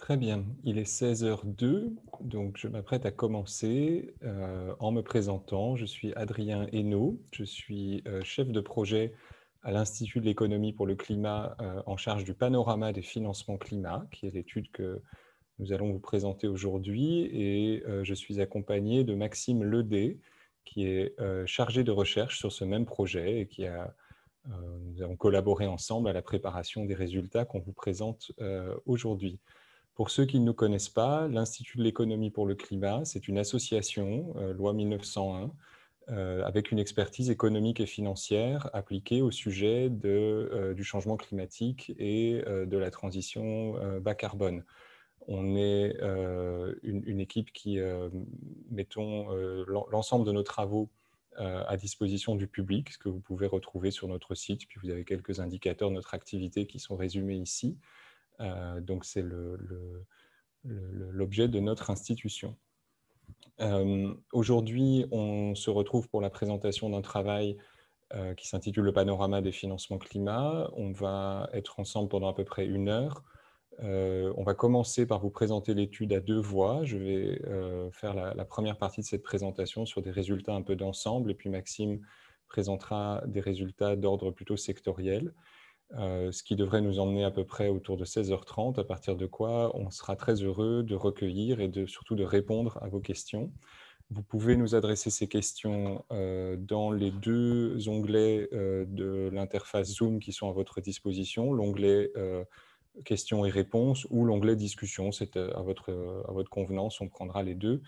Très bien, il est 16h02, donc je m'apprête à commencer en me présentant. Je suis Adrien Hainaut, je suis chef de projet à l'Institut de l'économie pour le climat en charge du panorama des financements climat, qui est l'étude que nous allons vous présenter aujourd'hui. Et je suis accompagné de Maxime Ledet, qui est chargé de recherche sur ce même projet et nous avons collaboré ensemble à la préparation des résultats qu'on vous présente aujourd'hui. Pour ceux qui ne nous connaissent pas, l'Institut de l'économie pour le climat, c'est une association, loi 1901, avec une expertise économique et financière appliquée au sujet du changement climatique et de la transition bas carbone. On est une équipe qui mettons l'ensemble de nos travaux à disposition du public, ce que vous pouvez retrouver sur notre site, puis vous avez quelques indicateurs de notre activité qui sont résumés ici. Donc c'est l'objet de notre institution. Aujourd'hui, on se retrouve pour la présentation d'un travail qui s'intitule « Le panorama des financements climat ». On va être ensemble pendant à peu près 1 heure. On va commencer par vous présenter l'étude à 2 voix. Je vais faire la première partie de cette présentation sur des résultats un peu d'ensemble, et puis Maxime présentera des résultats d'ordre plutôt sectoriel. Ce qui devrait nous emmener à peu près autour de 16h30, à partir de quoi on sera très heureux de recueillir et surtout de répondre à vos questions. Vous pouvez nous adresser ces questions dans les 2 onglets de l'interface Zoom qui sont à votre disposition, l'onglet questions et réponses ou l'onglet discussion. C'est à votre convenance, on prendra les 2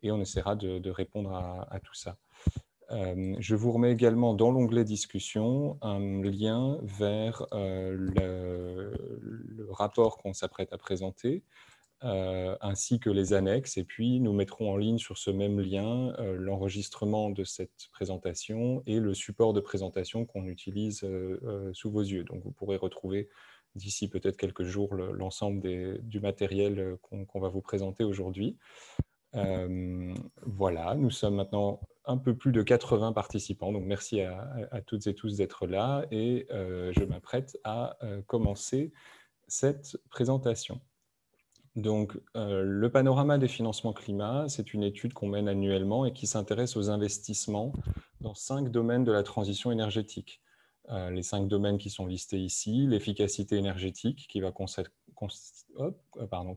et on essaiera de répondre à tout ça. Je vous remets également dans l'onglet discussion un lien vers le rapport qu'on s'apprête à présenter, ainsi que les annexes. Et puis, nous mettrons en ligne sur ce même lien l'enregistrement de cette présentation et le support de présentation qu'on utilise sous vos yeux. Donc, vous pourrez retrouver d'ici peut-être quelques jours l'ensemble du matériel qu'on va vous présenter aujourd'hui. Voilà, nous sommes maintenant un peu plus de 80 participants, donc merci à toutes et tous d'être là et je m'apprête à commencer cette présentation. Donc, le panorama des financements climat, c'est une étude qu'on mène annuellement et qui s'intéresse aux investissements dans 5 domaines de la transition énergétique. Les 5 domaines qui sont listés ici, l'efficacité énergétique qui va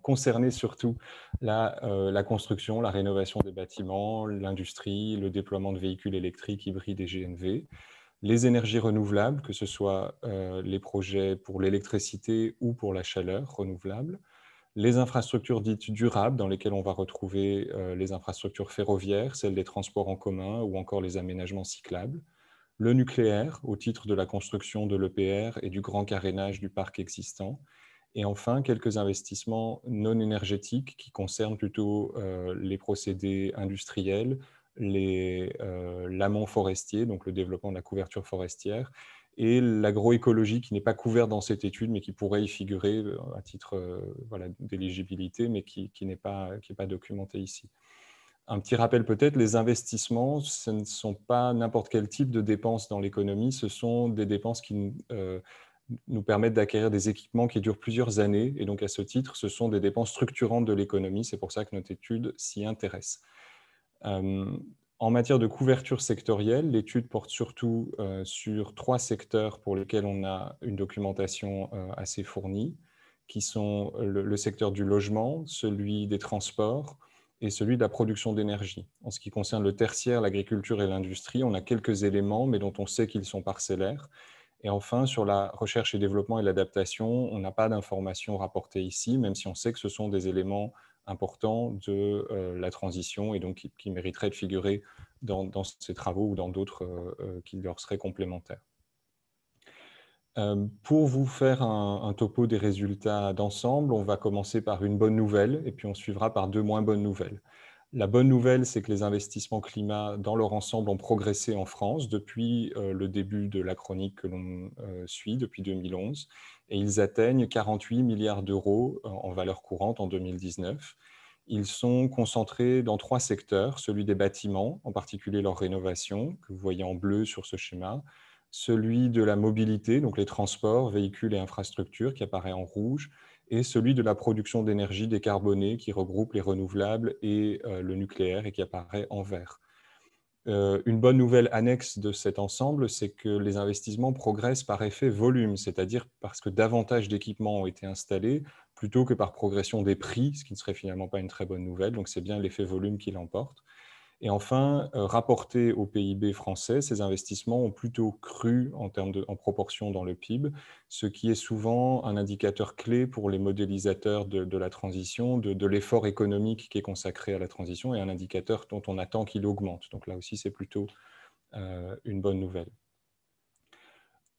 concerner surtout la construction, la rénovation des bâtiments, l'industrie, le déploiement de véhicules électriques, hybrides et GNV, les énergies renouvelables, que ce soit les projets pour l'électricité ou pour la chaleur renouvelable, les infrastructures dites durables, dans lesquelles on va retrouver les infrastructures ferroviaires, celles des transports en commun ou encore les aménagements cyclables, le nucléaire, au titre de la construction de l'EPR et du grand carénage du parc existant, et enfin quelques investissements non énergétiques qui concernent plutôt les procédés industriels, l'amont forestier, donc le développement de la couverture forestière, et l'agroécologie qui n'est pas couverte dans cette étude, mais qui pourrait y figurer à titre voilà, d'éligibilité, mais qui n'est pas documentée ici. Un petit rappel peut-être, les investissements, ce ne sont pas n'importe quel type de dépenses dans l'économie, ce sont des dépenses qui nous permettent d'acquérir des équipements qui durent plusieurs années, et donc à ce titre, ce sont des dépenses structurantes de l'économie, c'est pour ça que notre étude s'y intéresse. En matière de couverture sectorielle, l'étude porte surtout sur 3 secteurs pour lesquels on a une documentation assez fournie, qui sont le secteur du logement, celui des transports et celui de la production d'énergie. En ce qui concerne le tertiaire, l'agriculture et l'industrie, on a quelques éléments, mais dont on sait qu'ils sont parcellaires. Et enfin, sur la recherche et développement et l'adaptation, on n'a pas d'informations rapportées ici, même si on sait que ce sont des éléments importants de la transition et donc qui mériteraient de figurer dans ces travaux ou dans d'autres qui leur seraient complémentaires. Pour vous faire un topo des résultats d'ensemble, on va commencer par une bonne nouvelle et puis on suivra par 2 moins bonnes nouvelles. La bonne nouvelle, c'est que les investissements climat dans leur ensemble ont progressé en France depuis le début de la chronique que l'on suit, depuis 2011, et ils atteignent 48 milliards d'euros en valeur courante en 2019. Ils sont concentrés dans 3 secteurs, celui des bâtiments, en particulier leur rénovation, que vous voyez en bleu sur ce schéma, celui de la mobilité, donc les transports, véhicules et infrastructures, qui apparaît en rouge, et celui de la production d'énergie décarbonée qui regroupe les renouvelables et le nucléaire et qui apparaît en vert. Une bonne nouvelle annexe de cet ensemble, c'est que les investissements progressent par effet volume, c'est-à-dire parce que davantage d'équipements ont été installés plutôt que par progression des prix, ce qui ne serait finalement pas une très bonne nouvelle. Donc c'est bien l'effet volume qui l'emporte. Et enfin, rapportés au PIB français, ces investissements ont plutôt cru en proportion dans le PIB, ce qui est souvent un indicateur clé pour les modélisateurs de la transition, de l'effort économique qui est consacré à la transition, et un indicateur dont on attend qu'il augmente. Donc là aussi, c'est plutôt une bonne nouvelle.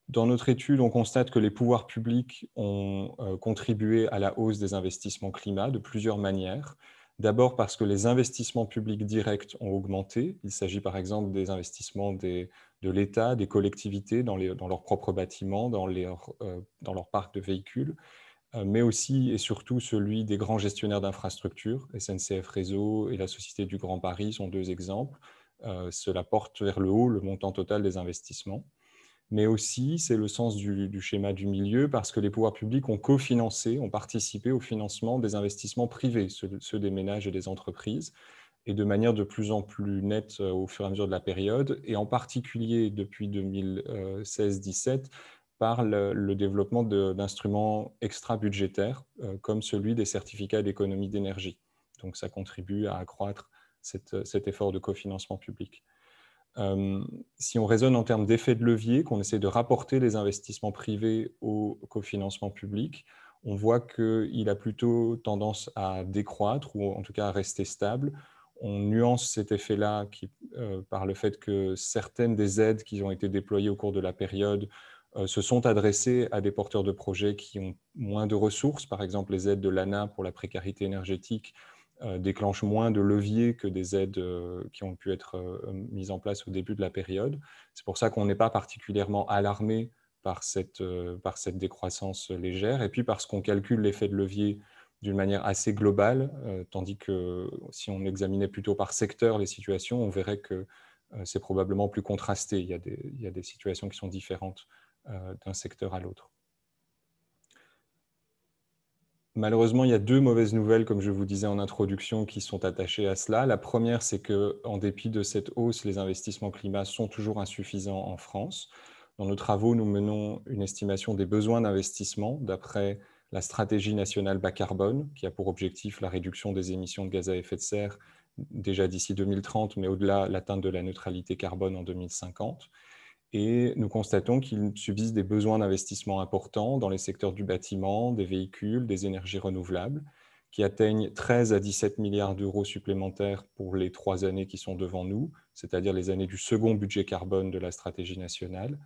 Dans notre étude, on constate que les pouvoirs publics ont contribué à la hausse des investissements climat de plusieurs manières. D'abord parce que les investissements publics directs ont augmenté. Il s'agit par exemple des investissements de l'État, des collectivités dans leurs propres bâtiments, dans leur parc de véhicules, mais aussi et surtout celui des grands gestionnaires d'infrastructures. SNCF Réseau et la Société du Grand Paris sont deux exemples. Cela porte vers le haut le montant total des investissements. Mais aussi, c'est le sens du schéma du milieu, parce que les pouvoirs publics ont cofinancé, ont participé au financement des investissements privés, ceux des ménages et des entreprises, et de manière de plus en plus nette au fur et à mesure de la période, et en particulier depuis 2016-17, par le développement d'instruments extra-budgétaires, comme celui des certificats d'économie d'énergie. Donc ça contribue à accroître cet effort de cofinancement public. Si on raisonne en termes d'effet de levier, qu'on essaie de rapporter les investissements privés au cofinancement public, on voit qu'il a plutôt tendance à décroître ou en tout cas à rester stable. On nuance cet effet-là par le fait que certaines des aides qui ont été déployées au cours de la période se sont adressées à des porteurs de projets qui ont moins de ressources, par exemple les aides de l'ANA pour la précarité énergétique déclenchent moins de leviers que des aides qui ont pu être mises en place au début de la période. C'est pour ça qu'on n'est pas particulièrement alarmé par cette décroissance légère, et puis parce qu'on calcule l'effet de levier d'une manière assez globale, tandis que si on examinait plutôt par secteur les situations, on verrait que c'est probablement plus contrasté. Il y a des situations qui sont différentes d'un secteur à l'autre. Malheureusement, il y a deux mauvaises nouvelles, comme je vous disais en introduction, qui sont attachées à cela. La première, c'est qu'en dépit de cette hausse, les investissements climat sont toujours insuffisants en France. Dans nos travaux, nous menons une estimation des besoins d'investissement d'après la stratégie nationale bas carbone, qui a pour objectif la réduction des émissions de gaz à effet de serre déjà d'ici 2030, mais au-delà, l'atteinte de la neutralité carbone en 2050. Et nous constatons qu'il subsiste des besoins d'investissement importants dans les secteurs du bâtiment, des véhicules, des énergies renouvelables, qui atteignent 13 à 17 milliards d'euros supplémentaires pour les 3 années qui sont devant nous, c'est-à-dire les années du second budget carbone de la stratégie nationale,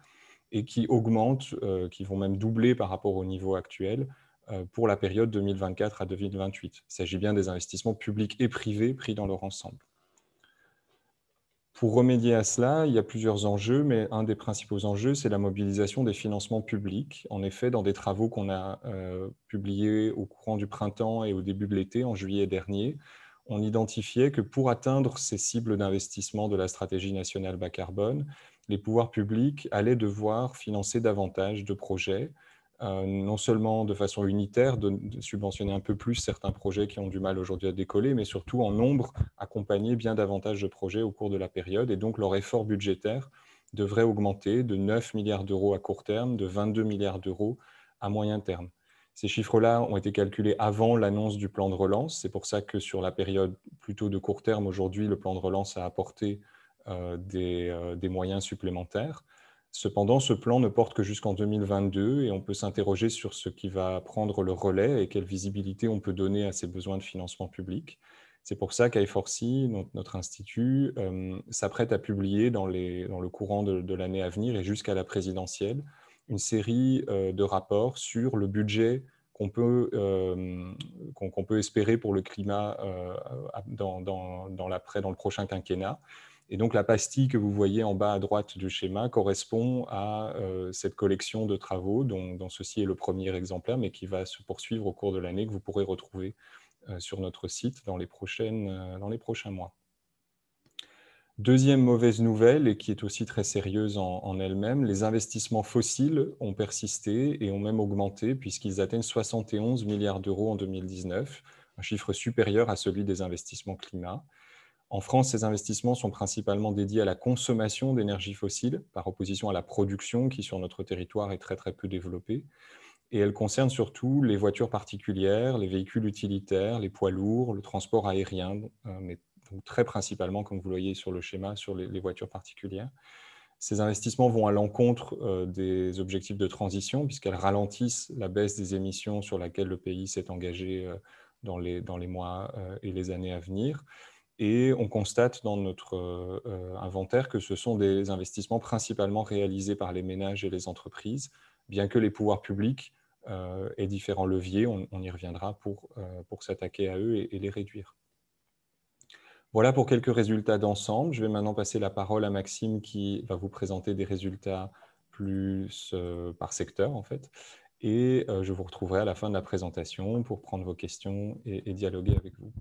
et qui augmentent, qui vont même doubler par rapport au niveau actuel pour la période 2024 à 2028. Il s'agit bien des investissements publics et privés pris dans leur ensemble. Pour remédier à cela, il y a plusieurs enjeux, mais un des principaux enjeux, c'est la mobilisation des financements publics. En effet, dans des travaux qu'on a publiés au courant du printemps et au début de l'été, en juillet dernier, on identifiait que pour atteindre ces cibles d'investissement de la stratégie nationale bas carbone, les pouvoirs publics allaient devoir financer davantage de projets, non seulement de façon unitaire, de subventionner un peu plus certains projets qui ont du mal aujourd'hui à décoller, mais surtout en nombre, accompagner bien davantage de projets au cours de la période. Et donc, leur effort budgétaire devrait augmenter de 9 milliards d'euros à court terme, de 22 milliards d'euros à moyen terme. Ces chiffres-là ont été calculés avant l'annonce du plan de relance. C'est pour ça que sur la période plutôt de court terme, aujourd'hui, le plan de relance a apporté des moyens supplémentaires. Cependant, ce plan ne porte que jusqu'en 2022 et on peut s'interroger sur ce qui va prendre le relais et quelle visibilité on peut donner à ces besoins de financement public. C'est pour ça qu'I4C, notre institut, s'apprête à publier dans le courant de l'année à venir et jusqu'à la présidentielle une série de rapports sur le budget qu'on peut espérer pour le climat dans le prochain quinquennat. Et donc la pastille que vous voyez en bas à droite du schéma correspond à cette collection de travaux dont ceci est le premier exemplaire, mais qui va se poursuivre au cours de l'année, que vous pourrez retrouver sur notre site dans les prochains mois. Deuxième mauvaise nouvelle, et qui est aussi très sérieuse en elle-même, les investissements fossiles ont persisté et ont même augmenté puisqu'ils atteignent 71 milliards d'euros en 2019, un chiffre supérieur à celui des investissements climat. En France, ces investissements sont principalement dédiés à la consommation d'énergie fossile, par opposition à la production qui, sur notre territoire, est très très peu développée. Et elle concerne surtout les voitures particulières, les véhicules utilitaires, les poids lourds, le transport aérien, mais donc très principalement, comme vous le voyez sur le schéma, sur les voitures particulières. Ces investissements vont à l'encontre des objectifs de transition, puisqu'elles ralentissent la baisse des émissions sur laquelle le pays s'est engagé dans les mois et les années à venir. Et on constate dans notre inventaire que ce sont des investissements principalement réalisés par les ménages et les entreprises, bien que les pouvoirs publics aient différents leviers, on y reviendra pour s'attaquer à eux et les réduire. Voilà pour quelques résultats d'ensemble. Je vais maintenant passer la parole à Maxime qui va vous présenter des résultats plus par secteur en fait. Et je vous retrouverai à la fin de la présentation pour prendre vos questions et dialoguer avec vous.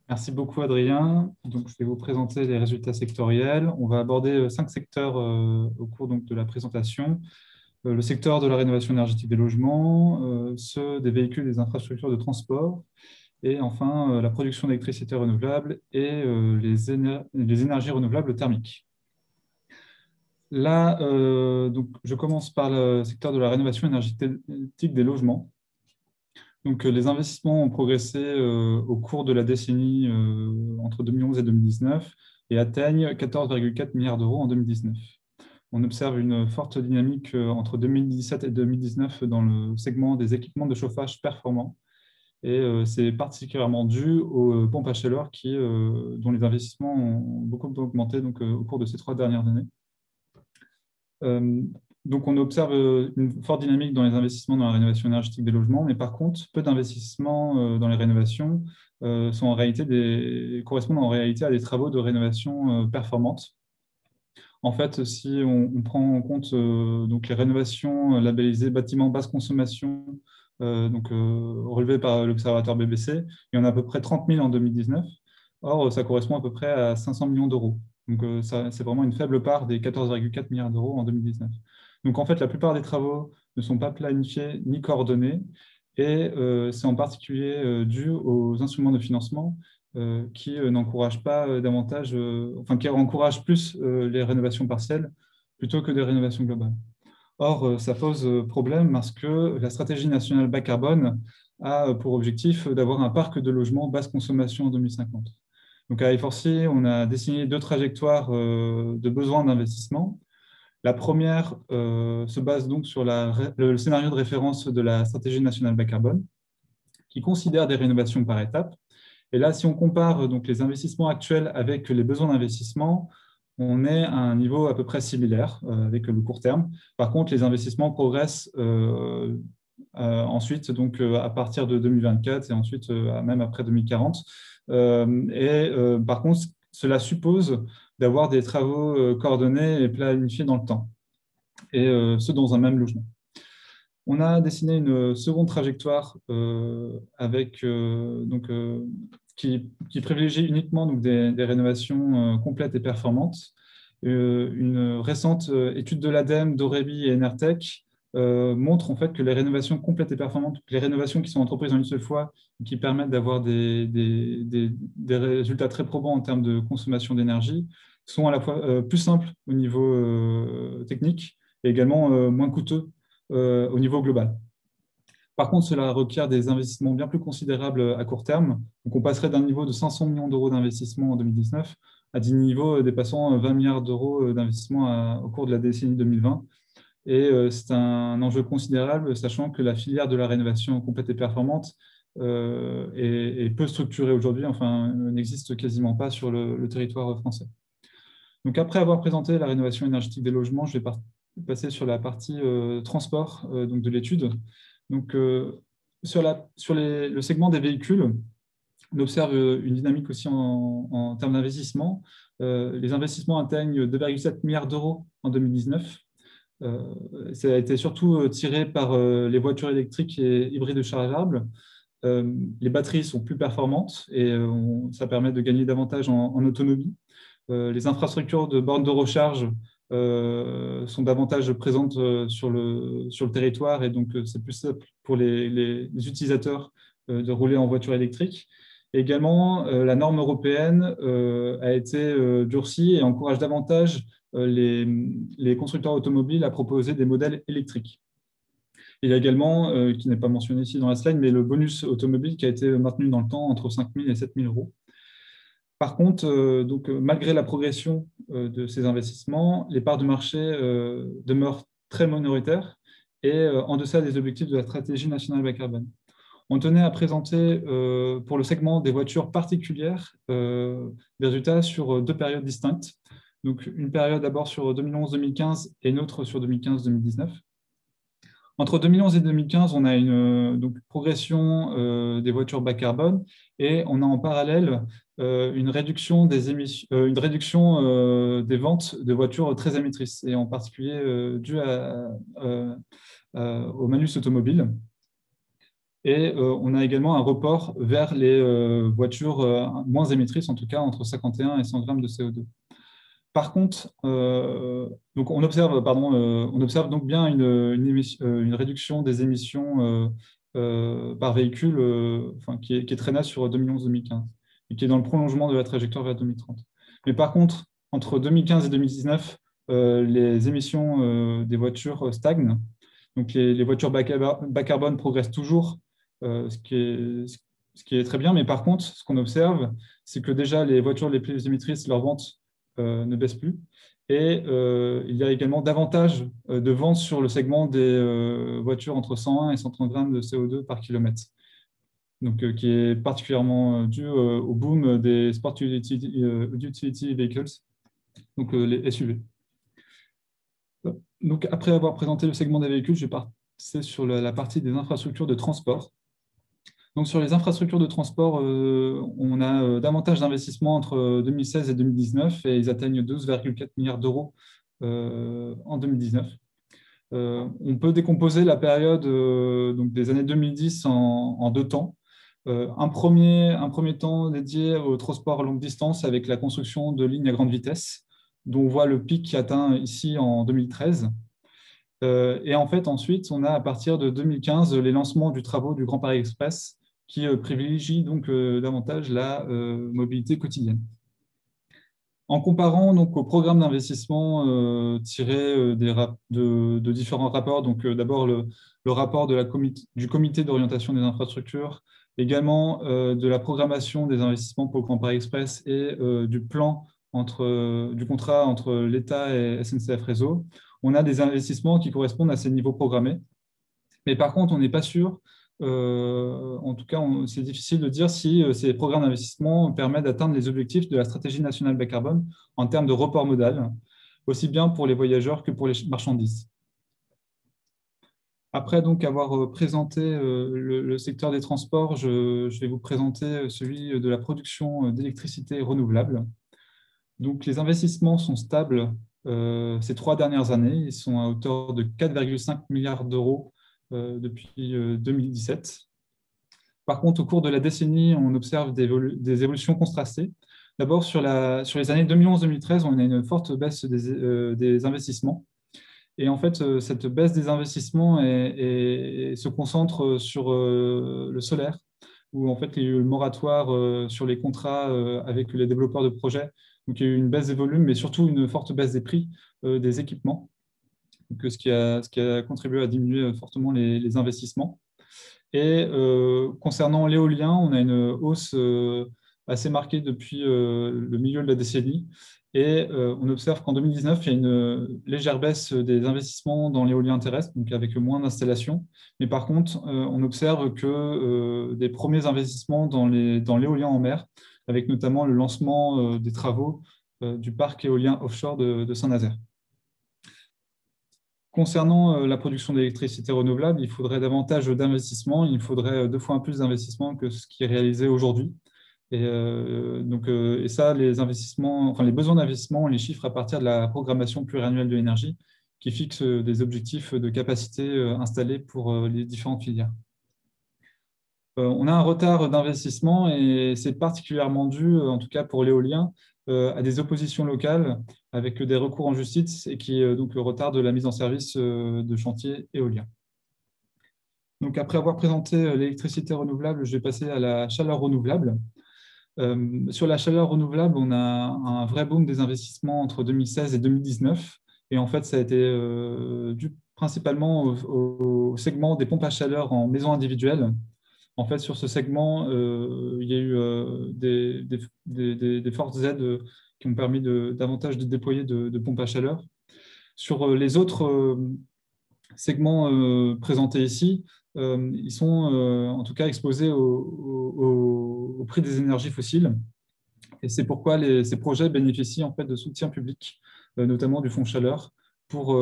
Merci beaucoup, Adrien. Donc, je vais vous présenter les résultats sectoriels. On va aborder 5 secteurs au cours donc, de la présentation. Le secteur de la rénovation énergétique des logements, ceux des véhicules et des infrastructures de transport, et enfin la production d'électricité renouvelable et les énergies renouvelables thermiques. Là, donc, je commence par le secteur de la rénovation énergétique des logements. Donc, les investissements ont progressé au cours de la décennie entre 2011 et 2019 et atteignent 14,4 milliards d'euros en 2019. On observe une forte dynamique entre 2017 et 2019 dans le segment des équipements de chauffage performants. Et c'est particulièrement dû aux pompes à chaleur dont les investissements ont beaucoup augmenté donc, au cours de ces 3 dernières années. Donc, on observe une forte dynamique dans les investissements dans la rénovation énergétique des logements, mais par contre, peu d'investissements dans les rénovations correspondent en réalité à des travaux de rénovation performantes. En fait, si on prend en compte donc les rénovations labellisées bâtiments basse consommation, relevées par l'observatoire BBC, il y en a à peu près 30 000 en 2019. Or, ça correspond à peu près à 500 millions d'euros. Donc, c'est vraiment une faible part des 14,4 milliards d'euros en 2019. Donc, en fait, la plupart des travaux ne sont pas planifiés ni coordonnés, et c'est en particulier dû aux instruments de financement qui n'encouragent pas davantage, qui encouragent plus les rénovations partielles plutôt que des rénovations globales. Or, ça pose problème parce que la stratégie nationale bas carbone a pour objectif d'avoir un parc de logements basse consommation en 2050. Donc, à Forcy, on a dessiné 2 trajectoires de besoins d'investissement. La première se base donc sur le scénario de référence de la stratégie nationale bas carbone, qui considère des rénovations par étapes. Et là, si on compare donc, les investissements actuels avec les besoins d'investissement, on est à un niveau à peu près similaire avec le court terme. Par contre, les investissements progressent ensuite donc, à partir de 2024 et ensuite même après 2040. Par contre, cela suppose d'avoir des travaux coordonnés et planifiés dans le temps, et ce dans un même logement. On a dessiné une seconde trajectoire qui privilégie uniquement donc, des rénovations complètes et performantes. Une récente étude de l'ADEME, d'Orebi et Enertech montre en fait que les rénovations complètes et performantes, les rénovations qui sont entreprises en une seule fois, qui permettent d'avoir des résultats très probants en termes de consommation d'énergie, sont à la fois plus simples au niveau technique et également moins coûteux au niveau global. Par contre, cela requiert des investissements bien plus considérables à court terme. Donc, on passerait d'un niveau de 500 millions d'euros d'investissement en 2019 à des niveaux dépassant 20 milliards d'euros d'investissement au cours de la décennie 2020. Et c'est un enjeu considérable, sachant que la filière de la rénovation complète et performante est peu structurée aujourd'hui, n'existe quasiment pas sur le territoire français. Donc, après avoir présenté la rénovation énergétique des logements, je vais passer sur la partie transport donc de l'étude. Donc, sur le segment des véhicules, on observe une dynamique aussi en termes d'investissement. Les investissements atteignent 2,7 milliards d'euros en 2019. Ça a été surtout tiré par les voitures électriques et hybrides chargeables. les batteries sont plus performantes et ça permet de gagner davantage en autonomie. Les infrastructures de bornes de recharge sont davantage présentes sur le territoire et donc c'est plus simple pour les utilisateurs de rouler en voiture électrique. Et également, la norme européenne a été durcie et encourage davantage les constructeurs automobiles à proposer des modèles électriques. Il y a également, qui n'est pas mentionné ici dans la slide, mais le bonus automobile qui a été maintenu dans le temps entre 5 000 et 7 000 euros. Par contre, malgré la progression de ces investissements, les parts de marché demeurent très minoritaires et en deçà des objectifs de la stratégie nationale bas carbone. On tenait à présenter pour le segment des voitures particulières des résultats sur 2 périodes distinctes. Donc, une période d'abord sur 2011-2015 et une autre sur 2015-2019. Entre 2011 et 2015, on a une progression des voitures bas carbone et on a en parallèle une réduction des émissions, une réduction des ventes de voitures très émettrices, et en particulier due au malus automobile. Et on a également un report vers les voitures moins émettrices, en tout cas entre 51 et 100 grammes de CO2. Par contre, donc on observe donc bien une réduction des émissions par véhicule qui est très nette sur 2011-2015 et qui est dans le prolongement de la trajectoire vers 2030. Mais par contre, entre 2015 et 2019, les émissions des voitures stagnent. Donc les voitures bas carbone progressent toujours, ce qui est très bien. Mais par contre, ce qu'on observe, c'est que déjà les voitures les plus émettrices, leurs ventes ne baisse plus. Et il y a également davantage de ventes sur le segment des voitures entre 101 et 130 grammes de CO2 par kilomètre, donc, qui est particulièrement dû au boom des Sport Utility Vehicles, donc les SUV. Donc, après avoir présenté le segment des véhicules, je vais passer sur la partie des infrastructures de transport. Donc, sur les infrastructures de transport, on a davantage d'investissements entre 2016 et 2019 et ils atteignent 12,4 milliards d'euros en 2019. On peut décomposer la période donc des années 2010 en 2 temps. Un premier temps dédié au transport à longue distance avec la construction de lignes à grande vitesse, dont on voit le pic qui atteint ici en 2013. Et en fait, ensuite, on a à partir de 2015 les lancements du travaux du Grand Paris Express qui privilégie donc davantage la mobilité quotidienne. En comparant donc au programme d'investissement tiré de différents rapports, donc d'abord le rapport du comité d'orientation des infrastructures, également de la programmation des investissements pour le Grand Paris Express et du plan du contrat entre l'État et SNCF Réseau, on a des investissements qui correspondent à ces niveaux programmés. Mais par contre, on n'est pas sûr. En tout cas, c'est difficile de dire si ces programmes d'investissement permettent d'atteindre les objectifs de la stratégie nationale bas carbone en termes de report modal, aussi bien pour les voyageurs que pour les marchandises. Après donc avoir présenté le secteur des transports, je vais vous présenter celui de la production d'électricité renouvelable. Donc, les investissements sont stables ces 3 dernières années. Ils sont à hauteur de 4,5 milliards d'euros depuis 2017. Par contre, au cours de la décennie, on observe des évolutions contrastées. D'abord, sur les années 2011-2013, on a une forte baisse des investissements. Et en fait, cette baisse des investissements se concentre sur le solaire, où en fait, il y a eu le moratoire sur les contrats avec les développeurs de projets. Donc, il y a eu une baisse des volumes, mais surtout une forte baisse des prix des équipements, donc, ce qui a contribué à diminuer fortement les investissements. Et concernant l'éolien, on a une hausse assez marquée depuis le milieu de la décennie. Et on observe qu'en 2019, il y a une légère baisse des investissements dans l'éolien terrestre, donc avec moins d'installations. Mais par contre, on observe que des premiers investissements dans l'éolien en mer, avec notamment le lancement des travaux du parc éolien offshore de Saint-Nazaire. Concernant la production d'électricité renouvelable, il faudrait davantage d'investissements. Il faudrait 2 fois plus d'investissements que ce qui est réalisé aujourd'hui. Et ça, les besoins d'investissement, on les chiffre à partir de la programmation pluriannuelle de l'énergie qui fixe des objectifs de capacité installés pour les différentes filières. On a un retard d'investissement et c'est particulièrement dû, en tout cas pour l'éolien, à des oppositions locales avec des recours en justice et qui donc retardent la mise en service de chantiers éoliens. Donc, après avoir présenté l'électricité renouvelable, je vais passer à la chaleur renouvelable. Sur la chaleur renouvelable, on a un vrai boom des investissements entre 2016 et 2019. Et en fait, ça a été dû principalement au segment des pompes à chaleur en maison individuelle. En fait, sur ce segment, il y a eu des fortes aides qui ont permis davantage de déployer de pompes à chaleur. Sur les autres segments présentés ici, ils sont en tout cas exposés au prix des énergies fossiles. Et c'est pourquoi ces projets bénéficient en fait de soutien public, notamment du Fonds Chaleur, pour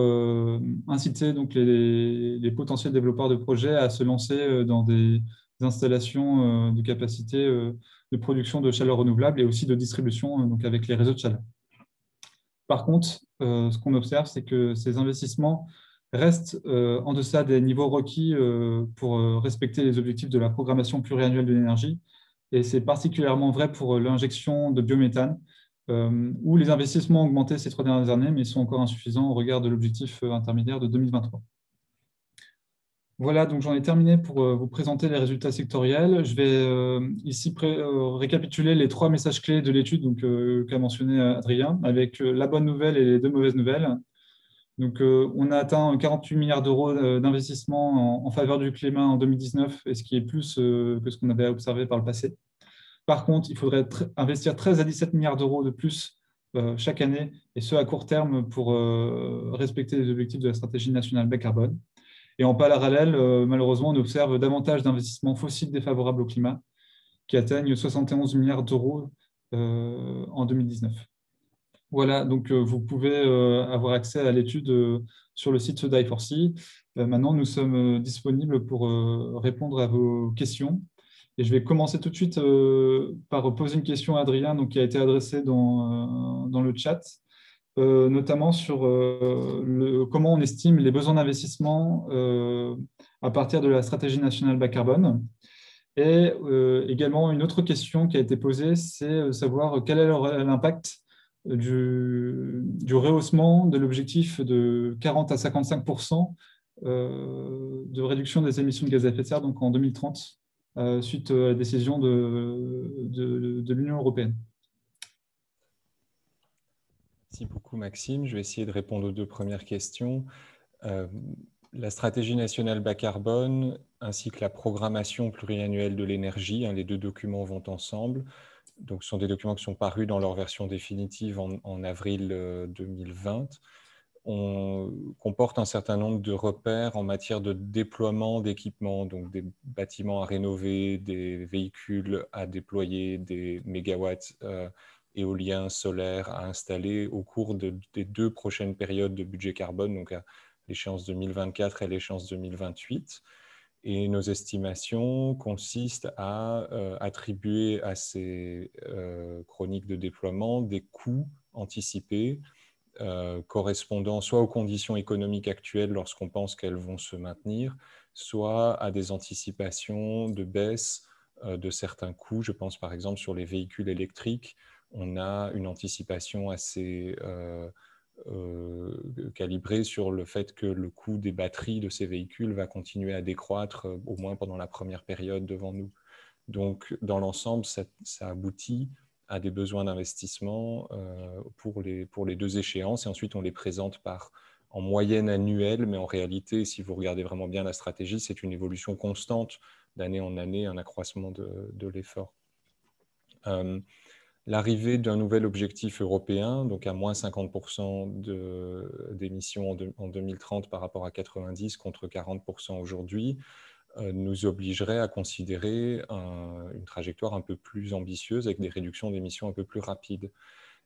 inciter donc les potentiels développeurs de projets à se lancer dans des installations de capacité de production de chaleur renouvelable et aussi de distribution donc avec les réseaux de chaleur. Par contre, ce qu'on observe, c'est que ces investissements restent en deçà des niveaux requis pour respecter les objectifs de la programmation pluriannuelle de l'énergie. Et c'est particulièrement vrai pour l'injection de biométhane, où les investissements ont augmenté ces 3 dernières années, mais sont encore insuffisants au regard de l'objectif intermédiaire de 2023. Voilà, donc j'en ai terminé pour vous présenter les résultats sectoriels. Je vais ici récapituler les 3 messages clés de l'étude qu'a mentionné Adrien, avec la bonne nouvelle et les 2 mauvaises nouvelles. Donc, on a atteint 48 milliards d'euros d'investissement en faveur du climat en 2019, et ce qui est plus que ce qu'on avait observé par le passé. Par contre, il faudrait investir 13 à 17 milliards d'euros de plus chaque année, et ce à court terme pour respecter les objectifs de la stratégie nationale bas carbone. Et en parallèle, malheureusement, on observe davantage d'investissements fossiles défavorables au climat qui atteignent 71 milliards d'euros en 2019. Voilà, donc vous pouvez avoir accès à l'étude sur le site Die4C. Maintenant, nous sommes disponibles pour répondre à vos questions. Et je vais commencer tout de suite par poser une question à Adrien donc, qui a été adressée dans le chat. Notamment sur comment on estime les besoins d'investissement à partir de la stratégie nationale bas carbone. Et également, une autre question qui a été posée, c'est savoir quel est l'impact du rehaussement de l'objectif de 40 à 55% de réduction des émissions de gaz à effet de serre donc en 2030, suite à la décision de l'Union européenne. Merci beaucoup, Maxime. Je vais essayer de répondre aux 2 premières questions. La stratégie nationale bas carbone ainsi que la programmation pluriannuelle de l'énergie, les 2 documents vont ensemble. Donc, ce sont des documents qui sont parus dans leur version définitive en avril 2020. On comporte un certain nombre de repères en matière de déploiement d'équipements, donc des bâtiments à rénover, des véhicules à déployer, des mégawatts éoliens, solaires à installer au cours des 2 prochaines périodes de budget carbone, donc à l'échéance 2024 et à l'échéance 2028. Et nos estimations consistent à attribuer à ces chroniques de déploiement des coûts anticipés correspondant soit aux conditions économiques actuelles lorsqu'on pense qu'elles vont se maintenir, soit à des anticipations de baisse de certains coûts. Je pense par exemple sur les véhicules électriques, on a une anticipation assez calibrée sur le fait que le coût des batteries de ces véhicules va continuer à décroître au moins pendant la première période devant nous. Donc, dans l'ensemble, ça aboutit à des besoins d'investissement pour les 2 échéances. Et ensuite, on les présente en moyenne annuelle, mais en réalité, si vous regardez vraiment bien la stratégie, c'est une évolution constante d'année en année, un accroissement de l'effort. L'arrivée d'un nouvel objectif européen, donc à moins 50% d'émissions en 2030 par rapport à 90 contre 40% aujourd'hui, nous obligerait à considérer une trajectoire un peu plus ambitieuse avec des réductions d'émissions un peu plus rapides.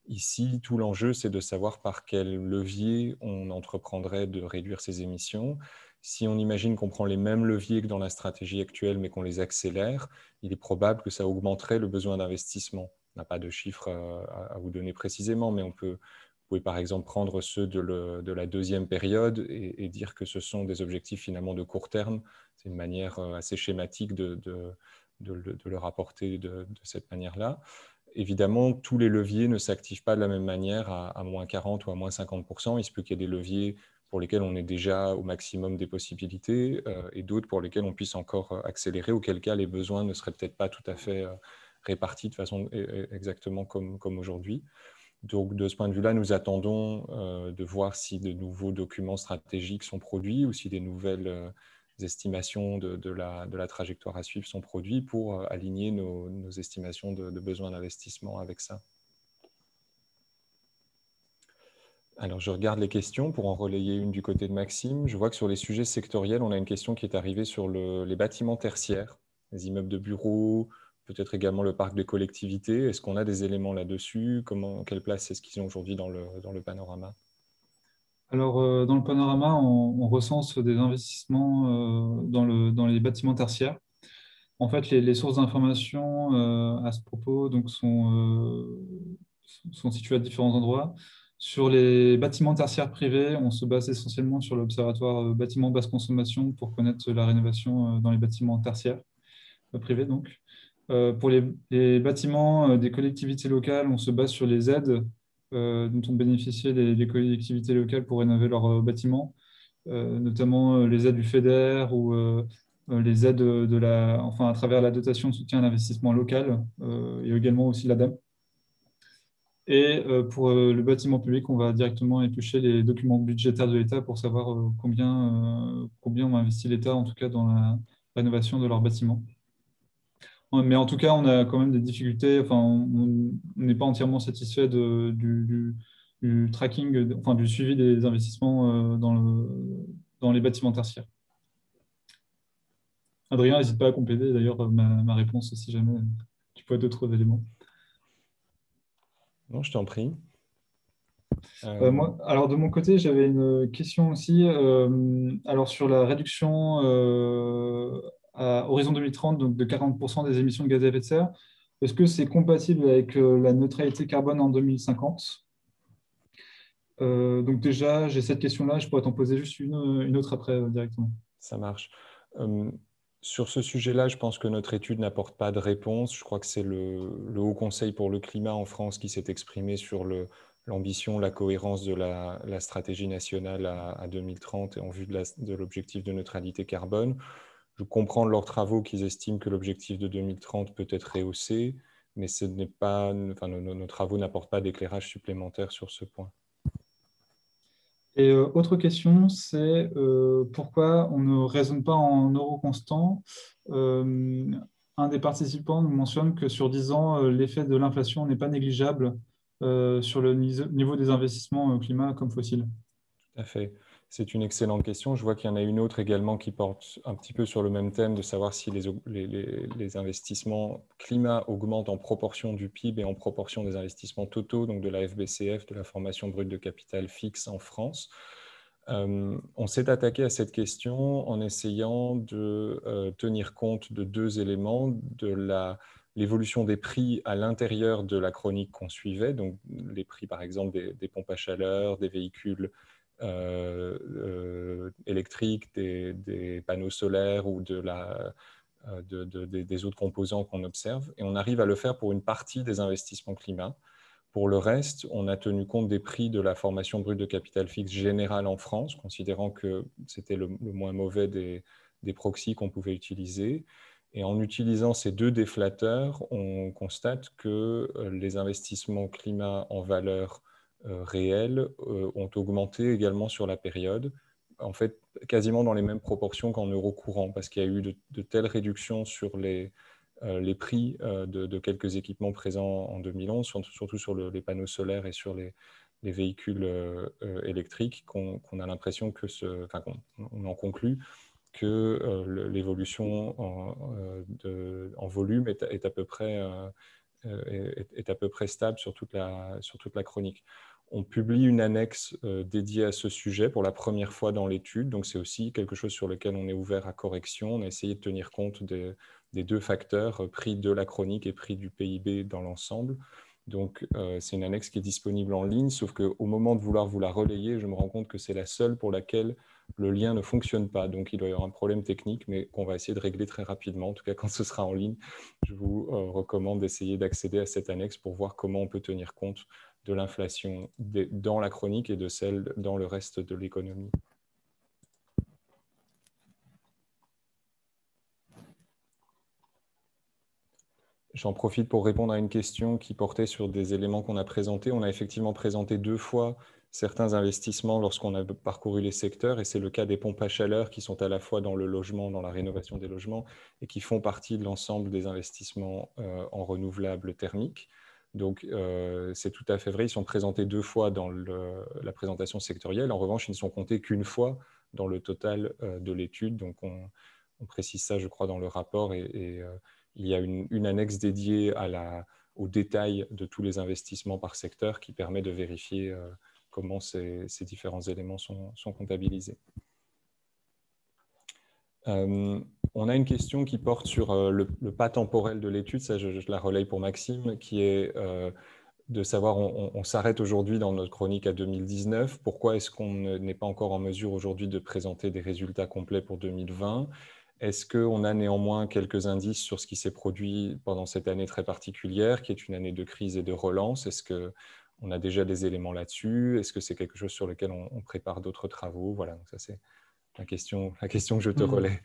Ici, tout l'enjeu, c'est de savoir par quel levier on entreprendrait de réduire ces émissions. Si on imagine qu'on prend les mêmes leviers que dans la stratégie actuelle, mais qu'on les accélère, il est probable que ça augmenterait le besoin d'investissement. On n'a pas de chiffres à vous donner précisément, mais on peut pouvez par exemple prendre ceux de la deuxième période et dire que ce sont des objectifs finalement de court terme. C'est une manière assez schématique de le rapporter de cette manière-là. Évidemment, tous les leviers ne s'activent pas de la même manière à moins 40 ou à moins 50%. Il se peut qu'il y ait des leviers pour lesquels on est déjà au maximum des possibilités et d'autres pour lesquels on puisse encore accélérer, auquel cas les besoins ne seraient peut-être pas tout à fait répartis de façon exactement comme aujourd'hui. Donc, de ce point de vue-là, nous attendons de voir si de nouveaux documents stratégiques sont produits ou si des nouvelles estimations de la trajectoire à suivre sont produits pour aligner nos estimations de besoins d'investissement avec ça. Alors, je regarde les questions pour en relayer une du côté de Maxime. Je vois que sur les sujets sectoriels, on a une question qui est arrivée sur les bâtiments tertiaires, les immeubles de bureaux, peut-être également le parc de collectivités. Est-ce qu'on a des éléments là-dessus? Quelle place est-ce qu'ils ont aujourd'hui dans le panorama? Alors, dans le panorama, on recense des investissements dans les bâtiments tertiaires. En fait, les sources d'information à ce propos donc, sont situées à différents endroits. Sur les bâtiments tertiaires privés, on se base essentiellement sur l'Observatoire bâtiments basse consommation pour connaître la rénovation dans les bâtiments tertiaires privés. Donc. Pour les bâtiments des collectivités locales, on se base sur les aides dont ont bénéficié les collectivités locales pour rénover leurs bâtiments, notamment les aides du FEDER ou les aides enfin, à travers la dotation de soutien à l'investissement local et également aussi l'ADEME. Et pour le bâtiment public, on va directement éplucher les documents budgétaires de l'État pour savoir combien on investit l'État, en tout cas dans la rénovation de leurs bâtiments. Mais en tout cas, on a quand même des difficultés. Enfin, on n'est pas entièrement satisfait du tracking, enfin, du suivi des investissements dans les bâtiments tertiaires. Adrien, n'hésite pas à compléter d'ailleurs ma réponse si jamais tu peux d'autres éléments. Non, je t'en prie. Moi, alors de mon côté, j'avais une question aussi. Alors sur la réduction à horizon 2030 donc de 40% des émissions de gaz à effet de serre, est-ce que c'est compatible avec la neutralité carbone en 2050? Donc déjà, j'ai cette question-là, je pourrais t'en poser juste une autre après directement. Ça marche. Sur ce sujet-là, je pense que notre étude n'apporte pas de réponse. Je crois que c'est le Haut Conseil pour le climat en France qui s'est exprimé sur l'ambition, la cohérence de la stratégie nationale à 2030 et en vue de l'objectif de neutralité carbone. Je comprends de leurs travaux qu'ils estiment que l'objectif de 2030 peut être rehaussé, mais ce n'est pas, enfin, nos travaux n'apportent pas d'éclairage supplémentaire sur ce point. Et autre question, c'est pourquoi on ne raisonne pas en euros constants? Un des participants nous mentionne que sur 10 ans, l'effet de l'inflation n'est pas négligeable sur le niveau des investissements climat comme fossiles. Tout à fait. C'est une excellente question. Je vois qu'il y en a une autre également qui porte un petit peu sur le même thème, de savoir si les investissements climat augmentent en proportion du PIB et en proportion des investissements totaux, donc de la FBCF, de la formation brute de capital fixe en France. On s'est attaqué à cette question en essayant de tenir compte de deux éléments, l'évolution des prix à l'intérieur de la chronique qu'on suivait, donc les prix par exemple des pompes à chaleur, des véhicules électriques, des panneaux solaires ou des autres composants qu'on observe. Et on arrive à le faire pour une partie des investissements climat. Pour le reste, on a tenu compte des prix de la formation brute de capital fixe générale en France, considérant que c'était le moins mauvais des proxys qu'on pouvait utiliser. Et en utilisant ces deux déflateurs, on constate que les investissements climat en valeur réelle ont augmenté également sur la période, en fait quasiment dans les mêmes proportions qu'en euros courants, parce qu'il y a eu de telles réductions sur les prix de quelques équipements présents en 2011, surtout sur les panneaux solaires et sur les véhicules électriques, qu'on a l'impression que on en conclut que l'évolution en volume est à peu près stable sur toute la chronique. On publie une annexe dédiée à ce sujet pour la première fois dans l'étude, donc c'est aussi quelque chose sur lequel on est ouvert à correction. On a essayé de tenir compte des deux facteurs, prix de la chronique et prix du PIB dans l'ensemble, Donc, c'est une annexe qui est disponible en ligne, sauf qu'au moment de vouloir vous la relayer, je me rends compte que c'est la seule pour laquelle le lien ne fonctionne pas. Donc, il doit y avoir un problème technique, mais qu'on va essayer de régler très rapidement. En tout cas, quand ce sera en ligne, je vous recommande d'essayer d'accéder à cette annexe pour voir comment on peut tenir compte de l'inflation dans la chronique et de celle dans le reste de l'économie. J'en profite pour répondre à une question qui portait sur des éléments qu'on a présentés. On a effectivement présenté 2 fois certains investissements lorsqu'on a parcouru les secteurs, et c'est le cas des pompes à chaleur qui sont à la fois dans le logement, dans la rénovation des logements, et qui font partie de l'ensemble des investissements en renouvelables thermiques. Donc, c'est tout à fait vrai, ils sont présentés 2 fois dans la présentation sectorielle. En revanche, ils ne sont comptés qu'une fois dans le total de l'étude. Donc, on précise ça, je crois, dans le rapport, et il y a une annexe dédiée au détail de tous les investissements par secteur qui permet de vérifier comment ces différents éléments sont comptabilisés. On a une question qui porte sur le pas temporel de l'étude, ça je la relaye pour Maxime, qui est de savoir, on s'arrête aujourd'hui dans notre chronique à 2019, pourquoi est-ce qu'on n'est pas encore en mesure aujourd'hui de présenter des résultats complets pour 2020 ? Est-ce qu'on a néanmoins quelques indices sur ce qui s'est produit pendant cette année très particulière, qui est une année de crise et de relance? Est-ce qu'on a déjà des éléments là-dessus? Est-ce que c'est quelque chose sur lequel on prépare d'autres travaux? Voilà, donc ça c'est la question que je te relais.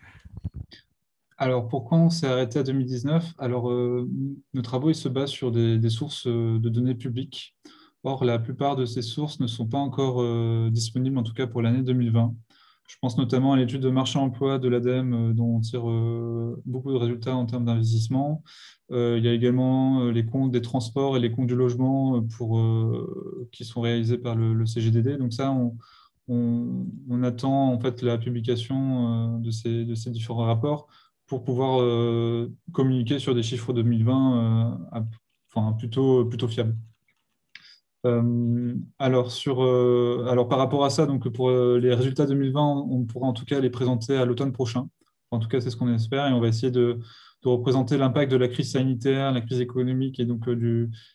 Alors, pourquoi on s'est arrêté à 2019? Alors, nos travaux ils se basent sur des sources de données publiques. Or, la plupart de ces sources ne sont pas encore disponibles, en tout cas pour l'année 2020. Je pense notamment à l'étude de marché-emploi de l'ADEME, dont on tire beaucoup de résultats en termes d'investissement. Il y a également les comptes des transports et les comptes du logement qui sont réalisés par le CGDD. Donc ça, on attend en fait la publication de ces différents rapports pour pouvoir communiquer sur des chiffres 2020 enfin, plutôt fiables. Alors par rapport à ça, donc pour les résultats 2020, on pourra en tout cas les présenter à l'automne prochain. En tout cas, c'est ce qu'on espère, et on va essayer de représenter l'impact de la crise sanitaire, la crise économique, et donc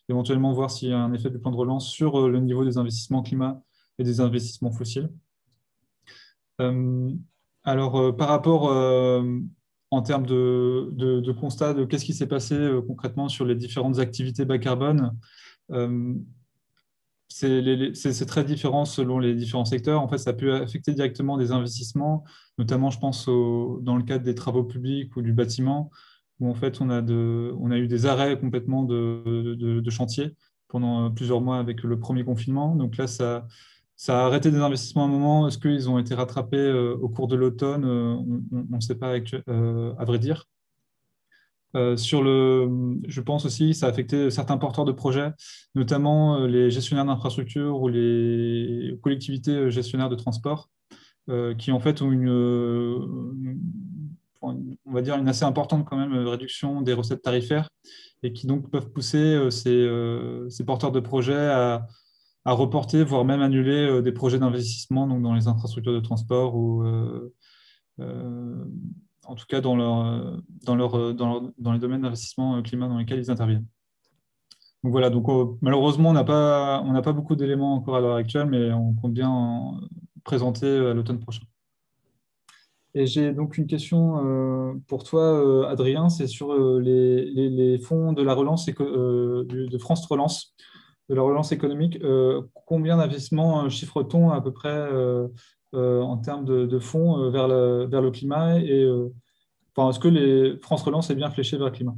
éventuellement voir s'il y a un effet du plan de relance sur le niveau des investissements climat et des investissements fossiles. Par rapport en termes de constat de qu'est-ce qui s'est passé concrètement sur les différentes activités bas carbone, euh, c'est très différent selon les différents secteurs. En fait, ça peut affecter directement des investissements, notamment, je pense, dans le cadre des travaux publics ou du bâtiment, où en fait, on a eu des arrêts complètement de chantier pendant plusieurs mois avec le premier confinement. Donc là, ça a arrêté des investissements à un moment. Est-ce qu'ils ont été rattrapés au cours de l'automne? On ne sait pas à vrai dire. Je pense aussi que ça a affecté certains porteurs de projets, notamment les gestionnaires d'infrastructures ou les collectivités gestionnaires de transport, qui en fait ont on va dire une assez importante quand même réduction des recettes tarifaires, et qui donc peuvent pousser ces porteurs de projets à reporter, voire même annuler des projets d'investissement donc dans les infrastructures de transport ou euh, en tout cas dans les domaines d'investissement climat dans lesquels ils interviennent. Donc voilà, donc malheureusement, on n'a pas beaucoup d'éléments encore à l'heure actuelle, mais on compte bien en présenter à l'automne prochain. Et j'ai donc une question pour toi, Adrien, c'est sur les fonds de la relance de France Relance, de la relance économique. Combien d'investissements chiffre-t-on à peu près en termes de fonds vers le climat, et est-ce que les France Relance est bien fléché vers le climat?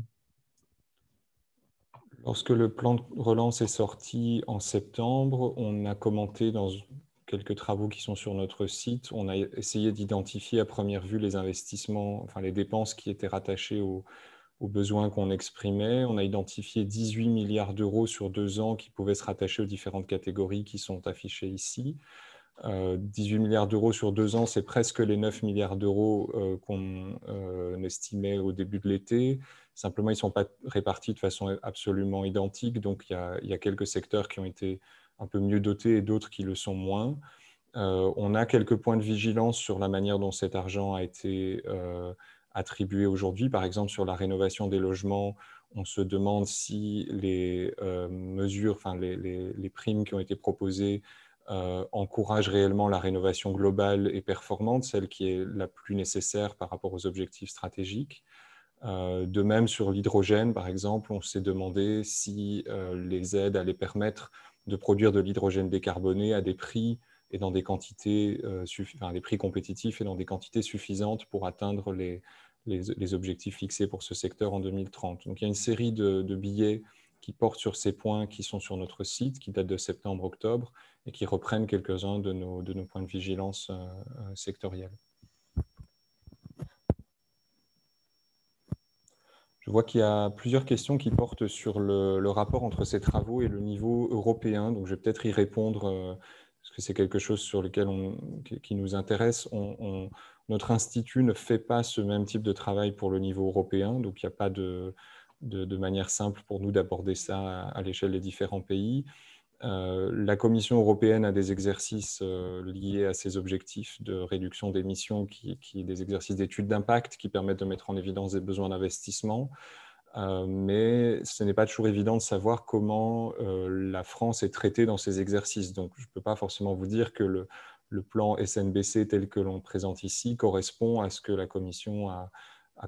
Lorsque le plan de relance est sorti en septembre, on a commenté dans quelques travaux qui sont sur notre site, on a essayé d'identifier à première vue les investissements, enfin les dépenses qui étaient rattachées aux besoins qu'on exprimait. On a identifié 18 milliards d'euros sur 2 ans qui pouvaient se rattacher aux différentes catégories qui sont affichées ici. 18 milliards d'euros sur 2 ans, c'est presque les 9 milliards d'euros qu'on estimait au début de l'été. Simplement, ils ne sont pas répartis de façon absolument identique. Donc, il y a quelques secteurs qui ont été un peu mieux dotés et d'autres qui le sont moins. On a quelques points de vigilance sur la manière dont cet argent a été attribuées aujourd'hui. Par exemple, sur la rénovation des logements, on se demande si les mesures, enfin les primes qui ont été proposées encouragent réellement la rénovation globale et performante, celle qui est la plus nécessaire par rapport aux objectifs stratégiques. De même, sur l'hydrogène, par exemple, on s'est demandé si les aides allaient permettre de produire de l'hydrogène décarboné à des prix et dans des quantités, des prix compétitifs et dans des quantités suffisantes pour atteindre les objectifs fixés pour ce secteur en 2030. Donc, il y a une série de billets qui portent sur ces points qui sont sur notre site, qui datent de septembre-octobre et qui reprennent quelques-uns de nos points de vigilance sectoriels. Je vois qu'il y a plusieurs questions qui portent sur le rapport entre ces travaux et le niveau européen. Donc, je vais peut-être y répondre parce que c'est quelque chose sur lequel qui nous intéresse. Notre institut ne fait pas ce même type de travail pour le niveau européen. Donc, il n'y a pas de manière simple pour nous d'aborder ça à l'échelle des différents pays. La Commission européenne a des exercices liés à ses objectifs de réduction d'émissions, des exercices d'études d'impact qui permettent de mettre en évidence des besoins d'investissement. Mais ce n'est pas toujours évident de savoir comment la France est traitée dans ces exercices. Donc, je ne peux pas forcément vous dire que le plan SNBC tel que l'on présente ici correspond à ce que la Commission a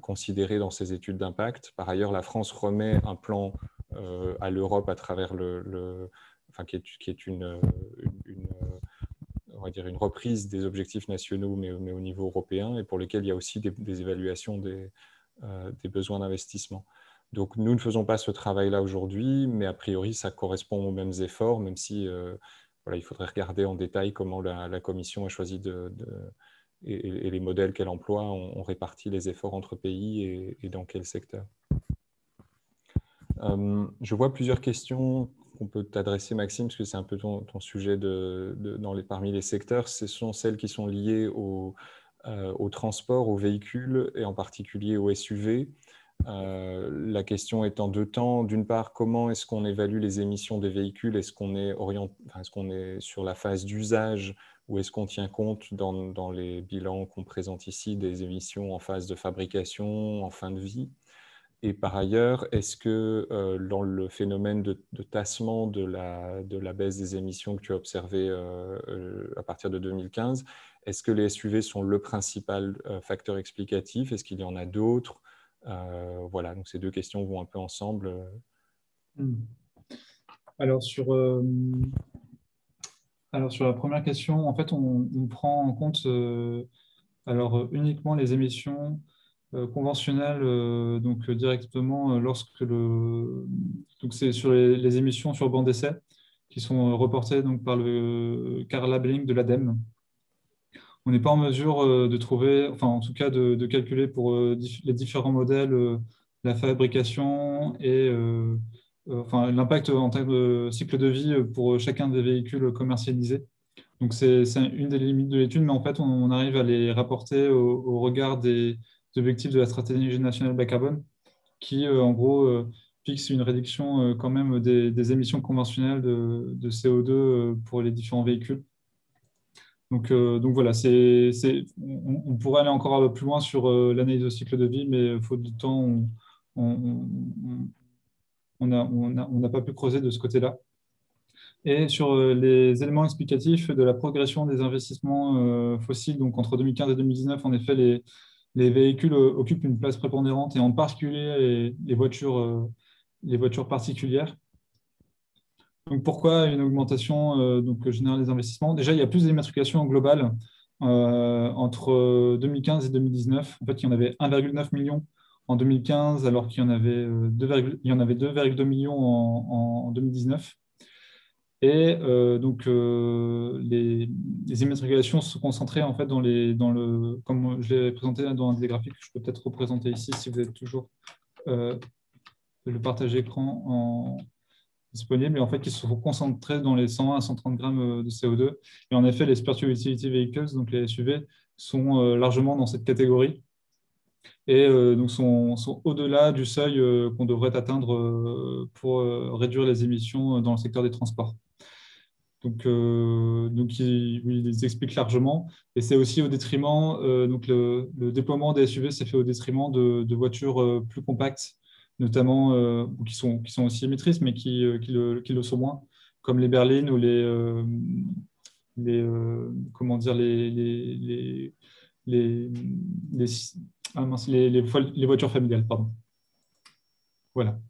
considéré dans ses études d'impact. Par ailleurs, la France remet un plan à l'Europe à travers qui est on va dire une reprise des objectifs nationaux, mais au niveau européen, et pour lesquels il y a aussi des évaluations des besoins d'investissement. Donc, nous ne faisons pas ce travail-là aujourd'hui, mais a priori, ça correspond aux mêmes efforts, même si voilà, il faudrait regarder en détail comment la Commission a choisi et les modèles qu'elle emploie ont réparti les efforts entre pays et dans quel secteur. Je vois plusieurs questions qu'on peut t'adresser, Maxime, parce que c'est un peu ton sujet parmi les secteurs. Ce sont celles qui sont liées au transport, aux véhicules et en particulier aux SUV. La question est en deux temps. D'une part, comment est-ce qu'on évalue les émissions des véhicules? Est-ce qu'on est sur la phase d'usage ou est-ce qu'on tient compte dans les bilans qu'on présente ici des émissions en phase de fabrication, en fin de vie? Et par ailleurs, est-ce que dans le phénomène de tassement de la baisse des émissions que tu as observé à partir de 2015, est-ce que les SUV sont le principal facteur explicatif? Est-ce qu'il y en a d'autres? Voilà, donc ces deux questions vont un peu ensemble. Alors, sur la première question, en fait, on prend en compte uniquement les émissions conventionnelles, donc directement lorsque donc c'est sur les émissions sur banc d'essai qui sont reportées donc par le car labeling de l'ADEME. On n'est pas en mesure de trouver, enfin en tout cas de calculer pour les différents modèles la fabrication et enfin l'impact en termes de cycle de vie pour chacun des véhicules commercialisés. Donc, c'est une des limites de l'étude, mais en fait, on arrive à les rapporter au regard des objectifs de la stratégie nationale bas carbone, qui, en gros, fixe une réduction quand même des émissions conventionnelles de CO2 pour les différents véhicules. Donc voilà, on pourrait aller encore plus loin sur l'analyse de cycle de vie, mais faute de temps, on n'a pas pu creuser de ce côté-là. Et sur les éléments explicatifs de la progression des investissements fossiles, donc entre 2015 et 2019, en effet, les véhicules occupent une place prépondérante, et en particulier les voitures particulières. Donc pourquoi une augmentation générale des investissements? Déjà, il y a plus d'immatriculations globales entre 2015 et 2019. En fait, il y en avait 1,9 million en 2015, alors qu'il y en avait 2,2 millions en 2019. Et les immatriculations se concentraient en fait comme je l'ai présenté dans des graphiques que je peux peut-être représenter ici si vous êtes toujours le partage écran disponible, et en fait qui se concentrés dans les 120 à 130 grammes de CO2. Et en effet, les Spiritual Utility Vehicles, donc les SUV, sont largement dans cette catégorie et donc sont au-delà du seuil qu'on devrait atteindre pour réduire les émissions dans le secteur des transports. Oui, ils expliquent largement. Et c'est aussi au détriment, donc le déploiement des SUV s'est fait au détriment de voitures plus compactes, notamment qui sont aussi émettrices, mais qui le sont moins, comme les berlines ou comment dire, les, les, les voitures familiales, pardon. Voilà.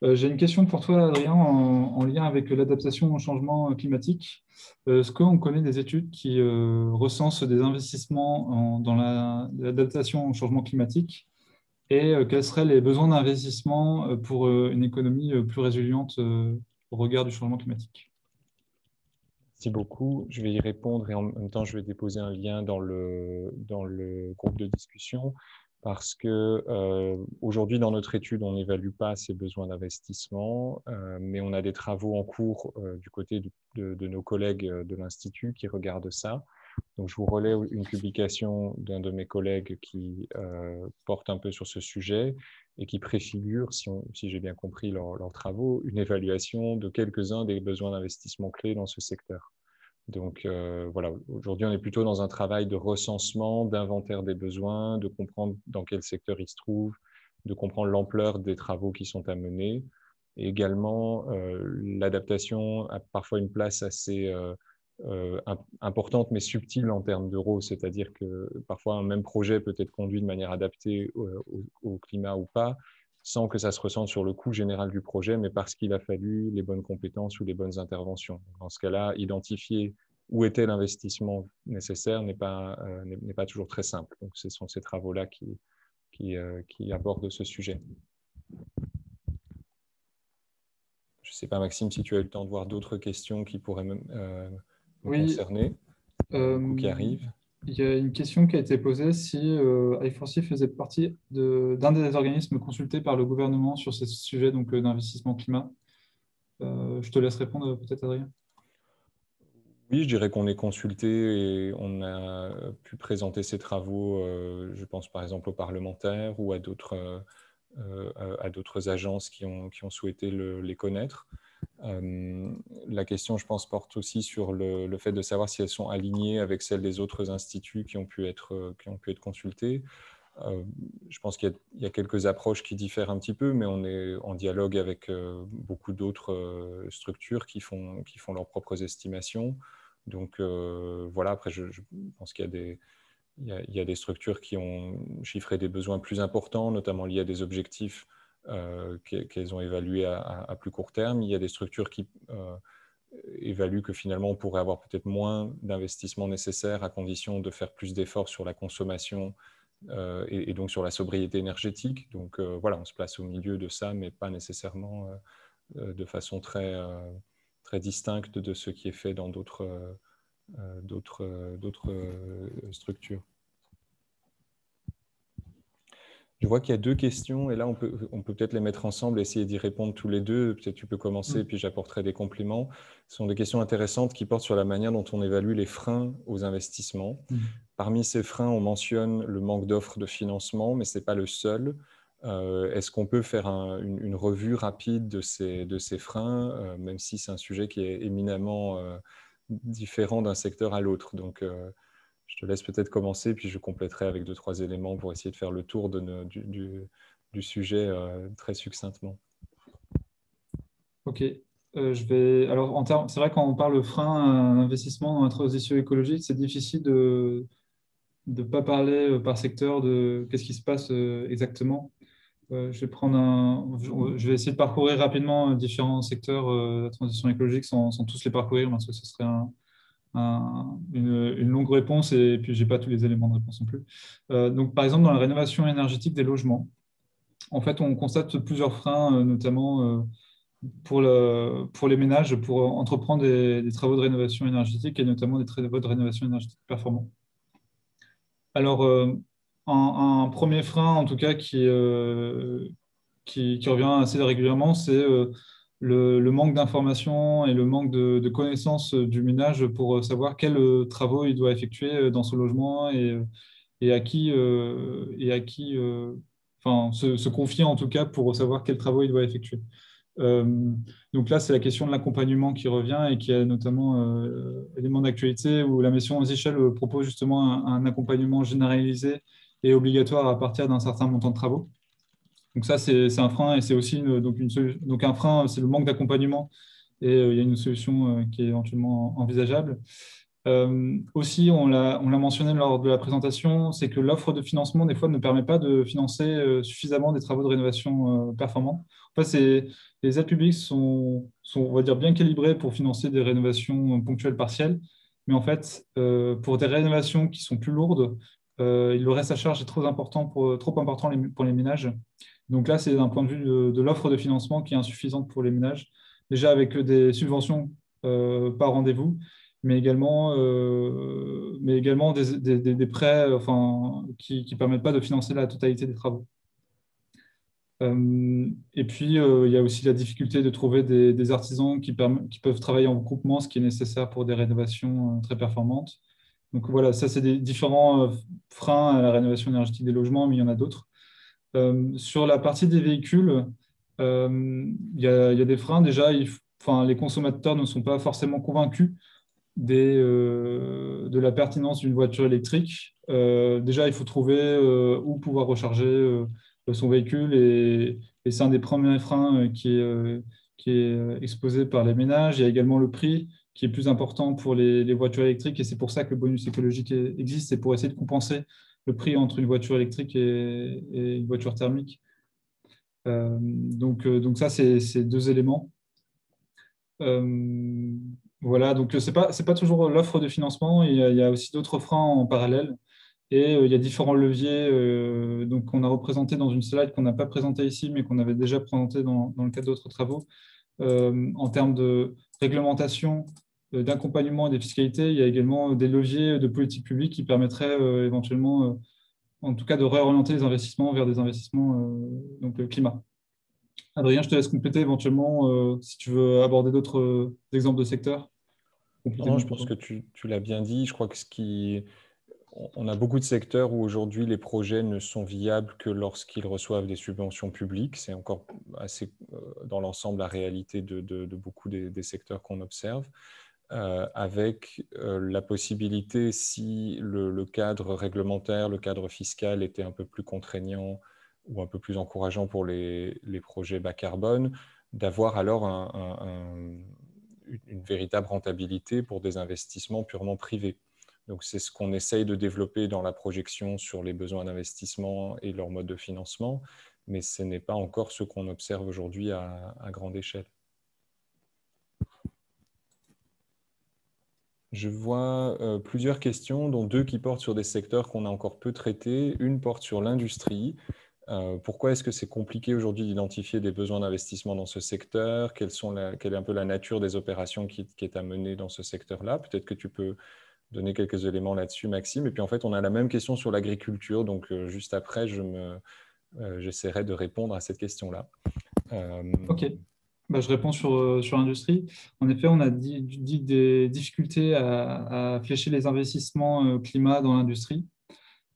J'ai une question pour toi, Adrien, en lien avec l'adaptation au changement climatique. Est-ce qu'on connaît des études qui recensent des investissements dans l'adaptation au changement climatique et quels seraient les besoins d'investissement pour une économie plus résiliente au regard du changement climatique? Merci beaucoup. Je vais y répondre et en même temps, je vais déposer un lien dans le groupe de discussion parce que aujourd'hui, dans notre étude, on n'évalue pas ces besoins d'investissement, mais on a des travaux en cours du côté de nos collègues de l'Institut qui regardent ça. Donc, je vous relais une publication d'un de mes collègues qui porte un peu sur ce sujet et qui préfigure, si j'ai bien compris leurs travaux, une évaluation de quelques-uns des besoins d'investissement clés dans ce secteur. Donc voilà, aujourd'hui, on est plutôt dans un travail de recensement, d'inventaire des besoins, de comprendre dans quel secteur ils se trouvent, de comprendre l'ampleur des travaux qui sont à mener. Et également, l'adaptation a parfois une place assez importante mais subtile en termes d'euros, c'est-à-dire que parfois un même projet peut être conduit de manière adaptée au climat ou pas, sans que ça se ressente sur le coût général du projet, mais parce qu'il a fallu les bonnes compétences ou les bonnes interventions. Dans ce cas-là, identifier où était l'investissement nécessaire n'est pas toujours très simple. Donc, ce sont ces travaux-là qui abordent ce sujet. Je ne sais pas, Maxime, si tu as eu le temps de voir d'autres questions qui pourraient me Oui, concerner, qui arrivent. il y a une question qui a été posée si I4C faisait partie d'un des organismes consultés par le gouvernement sur ces sujets donc, d'investissement climat. Je te laisse répondre peut-être, Adrien. Oui, je dirais qu'on est consulté et on a pu présenter ces travaux, je pense par exemple aux parlementaires ou à d'autres agences qui ont souhaité les connaître. La question, je pense, porte aussi sur le fait de savoir si elles sont alignées avec celles des autres instituts qui ont pu être consultés. Je pense qu'il y a quelques approches qui diffèrent un petit peu, mais on est en dialogue avec beaucoup d'autres structures qui font leurs propres estimations. Donc voilà, après, je pense qu'il y a des structures qui ont chiffré des besoins plus importants, notamment liés à des objectifs qu'elles ont évalués à plus court terme. Il y a des structures qui évaluent que finalement, on pourrait avoir peut-être moins d'investissements nécessaires à condition de faire plus d'efforts sur la consommation et donc sur la sobriété énergétique. Donc voilà, on se place au milieu de ça, mais pas nécessairement de façon très distincte de ce qui est fait dans d'autres structures. Je vois qu'il y a deux questions et là, on peut peut-être les mettre ensemble et essayer d'y répondre tous les deux. Peut-être tu peux commencer, puis j'apporterai des compléments. Ce sont des questions intéressantes qui portent sur la manière dont on évalue les freins aux investissements. Parmi ces freins, on mentionne le manque d'offres de financement, mais ce n'est pas le seul. Est-ce qu'on peut faire une revue rapide de ces freins, même si c'est un sujet qui est éminemment différent d'un secteur à l'autre? Donc, je te laisse peut-être commencer, puis je compléterai avec 2-3 éléments pour essayer de faire le tour du sujet très succinctement. Ok. Alors, c'est vrai quand on parle de frein à l'investissement dans la transition écologique, c'est difficile de ne pas parler par secteur de qu'est-ce qui se passe exactement. Je vais essayer de parcourir rapidement différents secteurs de la transition écologique sans tous les parcourir parce que ce serait une longue réponse et puis j'ai pas tous les éléments de réponse non plus. Donc, par exemple, dans la rénovation énergétique des logements, en fait, on constate plusieurs freins, notamment pour les ménages, pour entreprendre des travaux de rénovation énergétique et notamment des travaux de rénovation énergétique performants. Alors, un premier frein, en tout cas, qui revient assez régulièrement, c'est le manque d'informations et le manque de connaissances du ménage pour savoir quels travaux il doit effectuer dans son logement et à qui, enfin, se confier en tout cas pour savoir quels travaux il doit effectuer. Donc là, c'est la question de l'accompagnement qui revient et qui est notamment élément d'actualité où la mission Zichel propose justement un accompagnement généralisé et obligatoire à partir d'un certain montant de travaux. Donc ça, c'est un frein et c'est aussi donc un frein, c'est le manque d'accompagnement et il y a une solution qui est éventuellement envisageable. Aussi, on l'a mentionné lors de la présentation, c'est que l'offre de financement, des fois, ne permet pas de financer suffisamment des travaux de rénovation performants. En fait, les aides publiques sont, on va dire, bien calibrées pour financer des rénovations ponctuelles partielles. Mais en fait, pour des rénovations qui sont plus lourdes, le reste à charge est trop important pour les ménages. Donc là, c'est d'un point de vue de l'offre de financement qui est insuffisante pour les ménages. Déjà avec des subventions par rendez-vous, mais également des prêts enfin, qui ne permettent pas de financer la totalité des travaux. Et puis, il y a aussi la difficulté de trouver des artisans qui peuvent travailler en groupement, ce qui est nécessaire pour des rénovations très performantes. Donc voilà, ça, c'est des différents freins à la rénovation énergétique des logements, mais il y en a d'autres. Sur la partie des véhicules, il y a des freins. Déjà, enfin, les consommateurs ne sont pas forcément convaincus de la pertinence d'une voiture électrique. Déjà, il faut trouver où pouvoir recharger son véhicule et c'est un des premiers freins qui est exposé par les ménages. Il y a également le prix qui est plus important pour les voitures électriques et c'est pour ça que le bonus écologique existe, c'est pour essayer de compenser le prix entre une voiture électrique et une voiture thermique. Donc ça, c'est deux éléments. Voilà, donc c'est pas toujours l'offre de financement, il y a aussi d'autres freins en parallèle et il y a différents leviers donc qu'on a représentés dans une slide qu'on n'a pas présentée ici mais qu'on avait déjà présenté dans le cadre d'autres travaux. En termes de réglementation, d'accompagnement et des fiscalités, il y a également des leviers de politique publique qui permettraient éventuellement, en tout cas, de réorienter les investissements vers des investissements donc climat. Adrien, je te laisse compléter éventuellement si tu veux aborder d'autres exemples de secteurs. Compléter Non, mon je pense propos. que tu l'as bien dit. Je crois que on a beaucoup de secteurs où aujourd'hui les projets ne sont viables que lorsqu'ils reçoivent des subventions publiques. C'est encore assez dans l'ensemble la réalité de beaucoup des secteurs qu'on observe. Avec la possibilité, si le cadre réglementaire, le cadre fiscal était un peu plus contraignant ou un peu plus encourageant pour les projets bas carbone, d'avoir alors une véritable rentabilité pour des investissements purement privés. Donc c'est ce qu'on essaye de développer dans la projection sur les besoins d'investissement et leur mode de financement, mais ce n'est pas encore ce qu'on observe aujourd'hui à grande échelle. Je vois plusieurs questions, dont deux qui portent sur des secteurs qu'on a encore peu traités. Une porte sur l'industrie. Pourquoi est-ce que c'est compliqué aujourd'hui d'identifier des besoins d'investissement dans ce secteur? Quelle est un peu la nature des opérations qui est à mener dans ce secteur-là? Peut-être que tu peux donner quelques éléments là-dessus, Maxime. Et puis en fait, on a la même question sur l'agriculture. Donc juste après, j'essaierai de répondre à cette question-là. Ok. Bah, je réponds sur l'industrie. En effet, on a dit des difficultés à flécher les investissements climat dans l'industrie.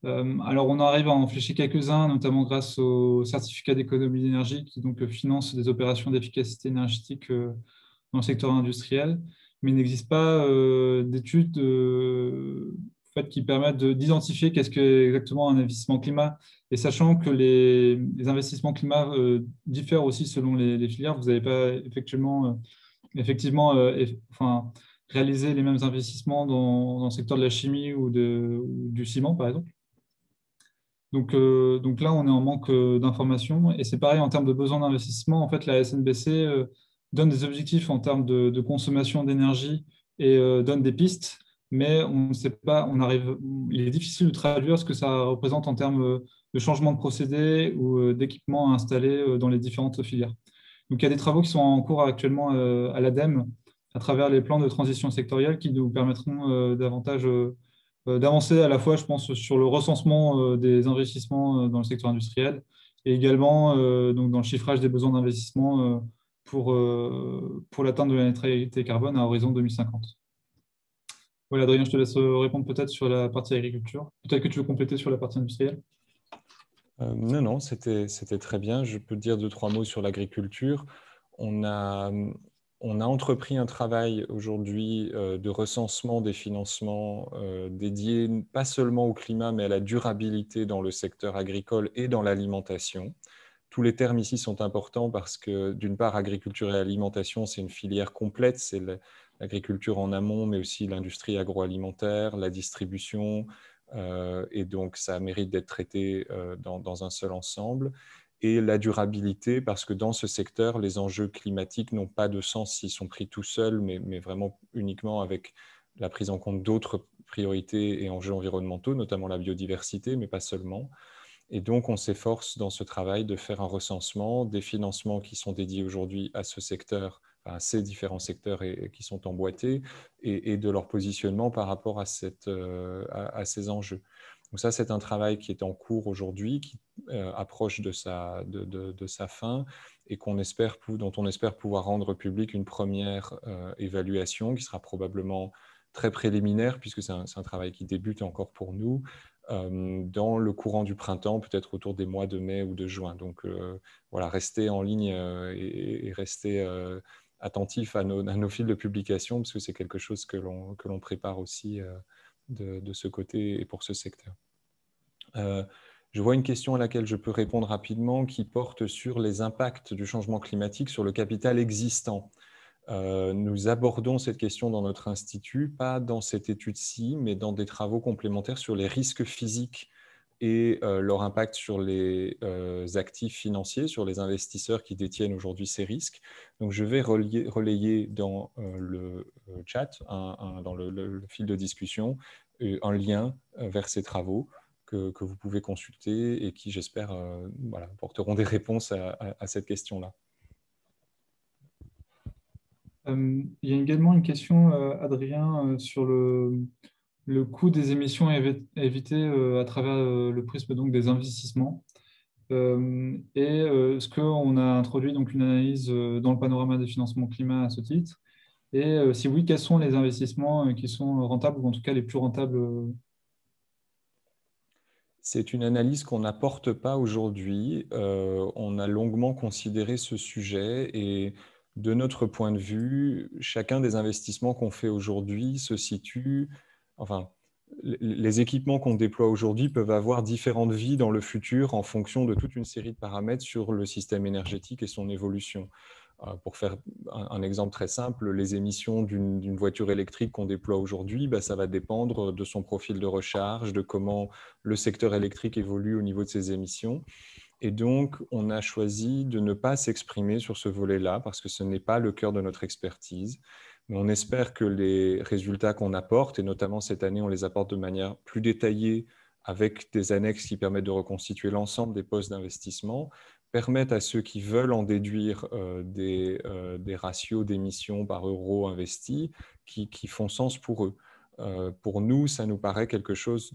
Alors, on arrive à en flécher quelques-uns, notamment grâce au certificat d'économie d'énergie qui donc finance des opérations d'efficacité énergétique dans le secteur industriel, mais il n'existe pas d'études en fait, qui permettent d'identifier qu'est-ce qu'est exactement un investissement climat. Et sachant que les investissements climat diffèrent aussi selon les filières, vous n'avez pas effectivement enfin, réalisé les mêmes investissements dans le secteur de la chimie ou du ciment, par exemple. Donc là, on est en manque d'informations. Et c'est pareil en termes de besoin d'investissement. En fait, la SNBC donne des objectifs en termes de consommation d'énergie et donne des pistes, mais on ne sait pas, il est difficile de traduire ce que ça représente en termes de changement de procédé ou d'équipement à installer dans les différentes filières. Donc, il y a des travaux qui sont en cours actuellement à l'ADEME à travers les plans de transition sectorielle qui nous permettront davantage d'avancer à la fois, je pense, sur le recensement des investissements dans le secteur industriel et également donc dans le chiffrage des besoins d'investissement pour l'atteinte de la neutralité carbone à horizon 2050. Voilà, Adrien, je te laisse répondre peut-être sur la partie agriculture. Peut-être que tu veux compléter sur la partie industrielle. Non, c'était très bien. Je peux te dire deux, trois mots sur l'agriculture. On a, on a entrepris un travail aujourd'hui de recensement des financements dédiés pas seulement au climat, mais à la durabilité dans le secteur agricole et dans l'alimentation. Tous les termes ici sont importants parce que, d'une part, agriculture et alimentation, c'est une filière complète. C'est l'agriculture en amont, mais aussi l'industrie agroalimentaire, la distribution. Et donc, ça mérite d'être traité dans un seul ensemble. Et la durabilité, parce que dans ce secteur, les enjeux climatiques n'ont pas de sens s'ils sont pris tout seuls, mais vraiment uniquement avec la prise en compte d'autres priorités et enjeux environnementaux, notamment la biodiversité, mais pas seulement. Et donc, on s'efforce dans ce travail de faire un recensement des financements qui sont dédiés aujourd'hui à ce secteur, à ces différents secteurs et qui sont emboîtés, et de leur positionnement par rapport à ces enjeux. Donc ça, c'est un travail qui est en cours aujourd'hui, qui approche de sa fin et dont on espère pouvoir rendre public une première évaluation qui sera probablement très préliminaire, puisque c'est un travail qui débute encore pour nous, dans le courant du printemps, peut-être autour des mois de mai ou de juin. Donc voilà, restez en ligne et restez attentifs à nos fils de publication, parce que c'est quelque chose que l'on prépare aussi de ce côté et pour ce secteur. Je vois une question à laquelle je peux répondre rapidement qui porte sur les impacts du changement climatique sur le capital existant. Nous abordons cette question dans notre institut, pas dans cette étude-ci, mais dans des travaux complémentaires sur les risques physiques et leur impact sur les actifs financiers, sur les investisseurs qui détiennent aujourd'hui ces risques. Donc, je vais relayer dans le chat, dans le fil de discussion, un lien vers ces travaux que vous pouvez consulter et qui, j'espère, voilà, apporteront des réponses à cette question-là. Il y a également une question, Adrien, sur le coût des émissions à éviter à travers le prisme donc, des investissements. Est-ce qu'on a introduit donc, une analyse dans le panorama des financements climat à ce titre? Et si oui, quels sont les investissements qui sont rentables, ou en tout cas les plus rentables? C'est une analyse qu'on n'apporte pas aujourd'hui. On a longuement considéré ce sujet et de notre point de vue, chacun des investissements qu'on fait aujourd'hui se situe, enfin, les équipements qu'on déploie aujourd'hui peuvent avoir différentes vies dans le futur en fonction de toute une série de paramètres sur le système énergétique et son évolution. Pour faire un exemple très simple, les émissions d'une voiture électrique qu'on déploie aujourd'hui, ça va dépendre de son profil de recharge, de comment le secteur électrique évolue au niveau de ses émissions. Et donc, on a choisi de ne pas s'exprimer sur ce volet-là parce que ce n'est pas le cœur de notre expertise. Mais on espère que les résultats qu'on apporte, et notamment cette année, on les apporte de manière plus détaillée avec des annexes qui permettent de reconstituer l'ensemble des postes d'investissement, permettent à ceux qui veulent en déduire des ratios d'émissions par euro investi qui font sens pour eux. Pour nous, ça nous paraît quelque chose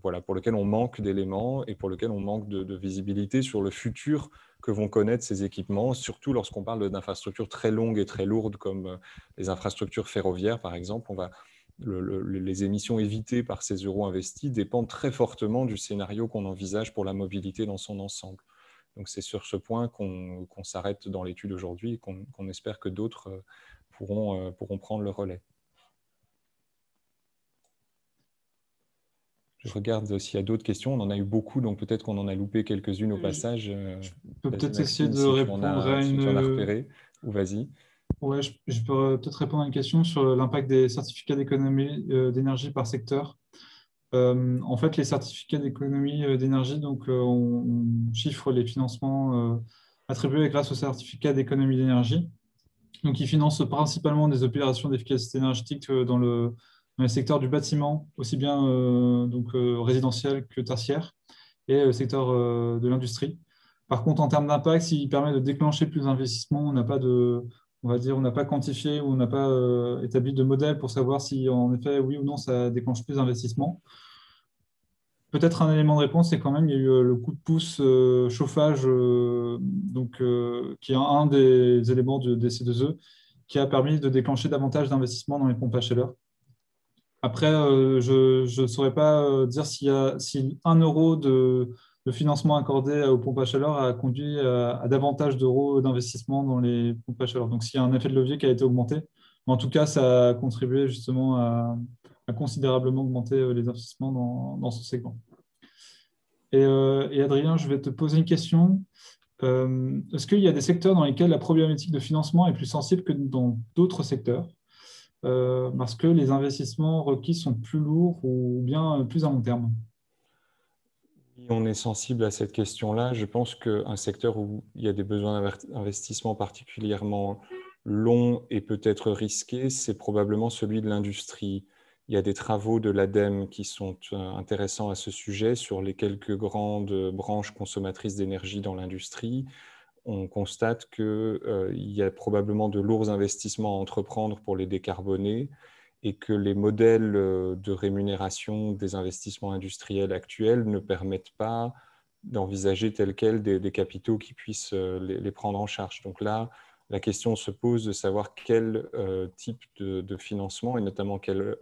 voilà, pour lequel on manque d'éléments et pour lequel on manque de visibilité sur le futur que vont connaître ces équipements, surtout lorsqu'on parle d'infrastructures très longues et très lourdes comme les infrastructures ferroviaires, par exemple. Les émissions évitées par ces euros investis dépendent très fortement du scénario qu'on envisage pour la mobilité dans son ensemble. Donc c'est sur ce point qu'on s'arrête dans l'étude aujourd'hui et qu'on espère que d'autres pourront prendre le relais. Je regarde s'il y a d'autres questions. On en a eu beaucoup, donc peut-être qu'on en a loupé quelques-unes au passage. Je peux peut-être essayer Maxime, de si répondre à si tu en as une... repéré, ou vas-y. Ouais, je peux peut-être répondre à une question sur l'impact des certificats d'économie d'énergie par secteur. En fait, les certificats d'économie d'énergie, donc on chiffre les financements attribués grâce aux certificats d'économie d'énergie. Donc, ils financent principalement des opérations d'efficacité énergétique dans les secteurs du bâtiment, aussi bien résidentiel que tertiaire, et le secteur de l'industrie. Par contre, en termes d'impact, s'il permet de déclencher plus d'investissements, on n'a pas on va dire, on n'a pas quantifié ou on n'a pas établi de modèle pour savoir si, en effet, oui ou non, ça déclenche plus d'investissements. Peut-être un élément de réponse, c'est quand même, il y a eu le coup de pouce chauffage, qui est un des éléments des C2E, qui a permis de déclencher davantage d'investissements dans les pompes à chaleur. Après, je ne saurais pas dire si 1 euro de le financement accordé aux pompes à chaleur a conduit à davantage d'euros d'investissement dans les pompes à chaleur. Donc, s'il y a un effet de levier qui a été augmenté, mais en tout cas, ça a contribué justement à considérablement augmenter les investissements dans ce segment. Et Adrien, je vais te poser une question. Est-ce qu'il y a des secteurs dans lesquels la problématique de financement est plus sensible que dans d'autres secteurs, parce que les investissements requis sont plus lourds ou bien plus à long terme? Si on est sensible à cette question-là, je pense qu'un secteur où il y a des besoins d'investissement particulièrement longs et peut-être risqués, c'est probablement celui de l'industrie. Il y a des travaux de l'ADEME qui sont intéressants à ce sujet sur les quelques grandes branches consommatrices d'énergie dans l'industrie. On constate qu'il y a probablement de lourds investissements à entreprendre pour les décarboner et que les modèles de rémunération des investissements industriels actuels ne permettent pas d'envisager tels quels des capitaux qui puissent les prendre en charge. Donc là, la question se pose de savoir quel type de financement et notamment quel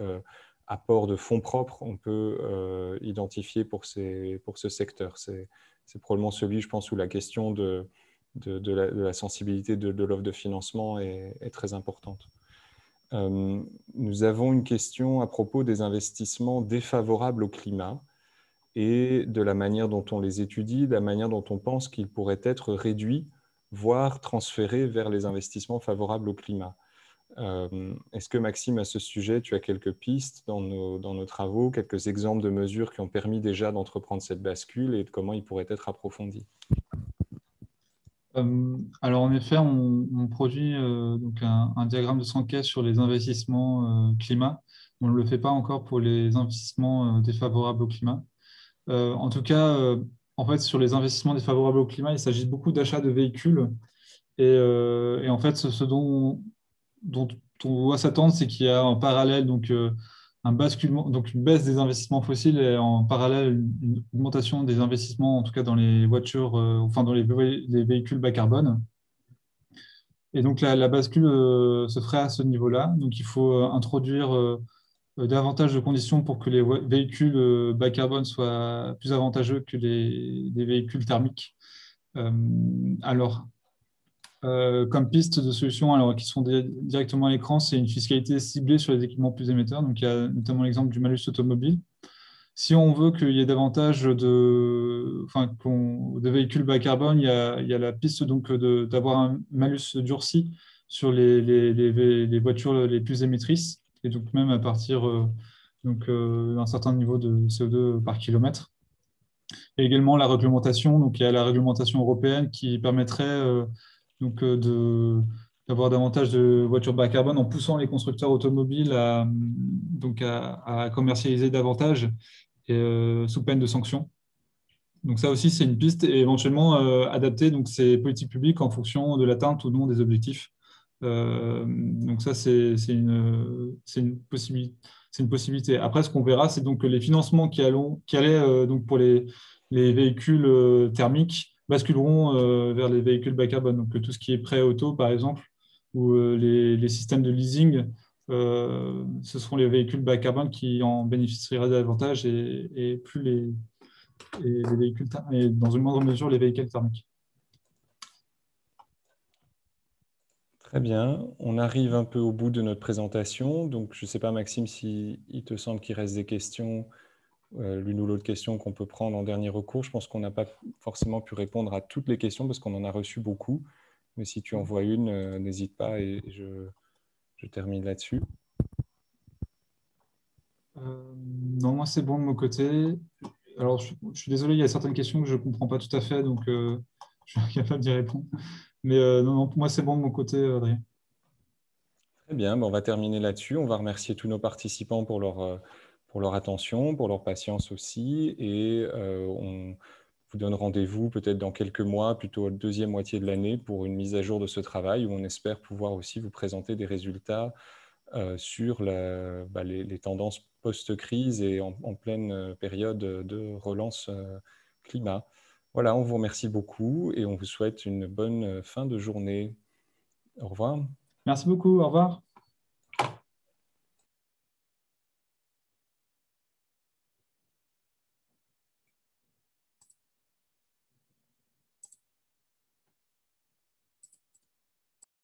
apport de fonds propres on peut identifier pour ce secteur. C'est probablement celui, je pense, où la question de la sensibilité de l'offre de financement est très importante. Nous avons une question à propos des investissements défavorables au climat et de la manière dont on les étudie, de la manière dont on pense qu'ils pourraient être réduits, voire transférés vers les investissements favorables au climat. Est-ce que Maxime, à ce sujet, tu as quelques pistes dans nos travaux, quelques exemples de mesures qui ont permis déjà d'entreprendre cette bascule et de comment ils pourraient être approfondis? Alors en effet, on produit donc un diagramme de Sankey sur les investissements climat. On ne le fait pas encore pour les investissements défavorables au climat. En tout cas, en fait, sur les investissements défavorables au climat, il s'agit beaucoup d'achats de véhicules. Et en fait, ce dont on doit s'attendre, c'est qu'il y a en parallèle donc, un basculement, donc une baisse des investissements fossiles et en parallèle une augmentation des investissements, en tout cas dans les voitures, enfin dans les véhicules bas carbone. Et donc la bascule se ferait à ce niveau-là. Donc il faut introduire davantage de conditions pour que les véhicules bas carbone soient plus avantageux que les véhicules thermiques. Euh, alors, comme piste de solutions alors, qui sont directement à l'écran, c'est une fiscalité ciblée sur les équipements plus émetteurs. Donc, il y a notamment l'exemple du malus automobile. Si on veut qu'il y ait davantage de véhicules bas carbone, il y a la piste donc d'avoir un malus durci sur les voitures les plus émettrices, et donc même à partir d'un certain niveau de CO2 par kilomètre. Et également la réglementation, donc il y a la réglementation européenne qui permettrait d'avoir davantage de voitures bas carbone en poussant les constructeurs automobiles à commercialiser davantage et sous peine de sanctions. Donc ça aussi, c'est une piste et éventuellement adapter donc, ces politiques publiques en fonction de l'atteinte ou non des objectifs. Donc ça, c'est une possibilité. Après, ce qu'on verra, c'est donc que les financements qui allaient donc pour les véhicules thermiques basculeront vers les véhicules bas carbone. Donc tout ce qui est prêt auto, par exemple, ou les systèmes de leasing, ce seront les véhicules bas carbone qui en bénéficieraient davantage et plus les véhicules et dans une moindre mesure les véhicules thermiques. Très bien, on arrive un peu au bout de notre présentation. Donc, je ne sais pas, Maxime, s'il te semble qu'il reste des questions, l'une ou l'autre question qu'on peut prendre en dernier recours. Je pense qu'on n'a pas forcément pu répondre à toutes les questions parce qu'on en a reçu beaucoup. Mais si tu en vois une, n'hésite pas et je termine là-dessus. Non, moi, c'est bon de mon côté. Alors, je suis désolé, il y a certaines questions que je ne comprends pas tout à fait, donc je suis incapable d'y répondre. Mais non, pour moi, c'est bon de mon côté, Adrien. Très bien, on va terminer là-dessus. On va remercier tous nos participants pour leur attention, pour leur patience aussi. Et on vous donne rendez-vous peut-être dans quelques mois, plutôt la deuxième moitié de l'année, pour une mise à jour de ce travail où on espère pouvoir aussi vous présenter des résultats sur les tendances post-crise et en pleine période de relance climat. Voilà, on vous remercie beaucoup et on vous souhaite une bonne fin de journée. Au revoir. Merci beaucoup, au revoir.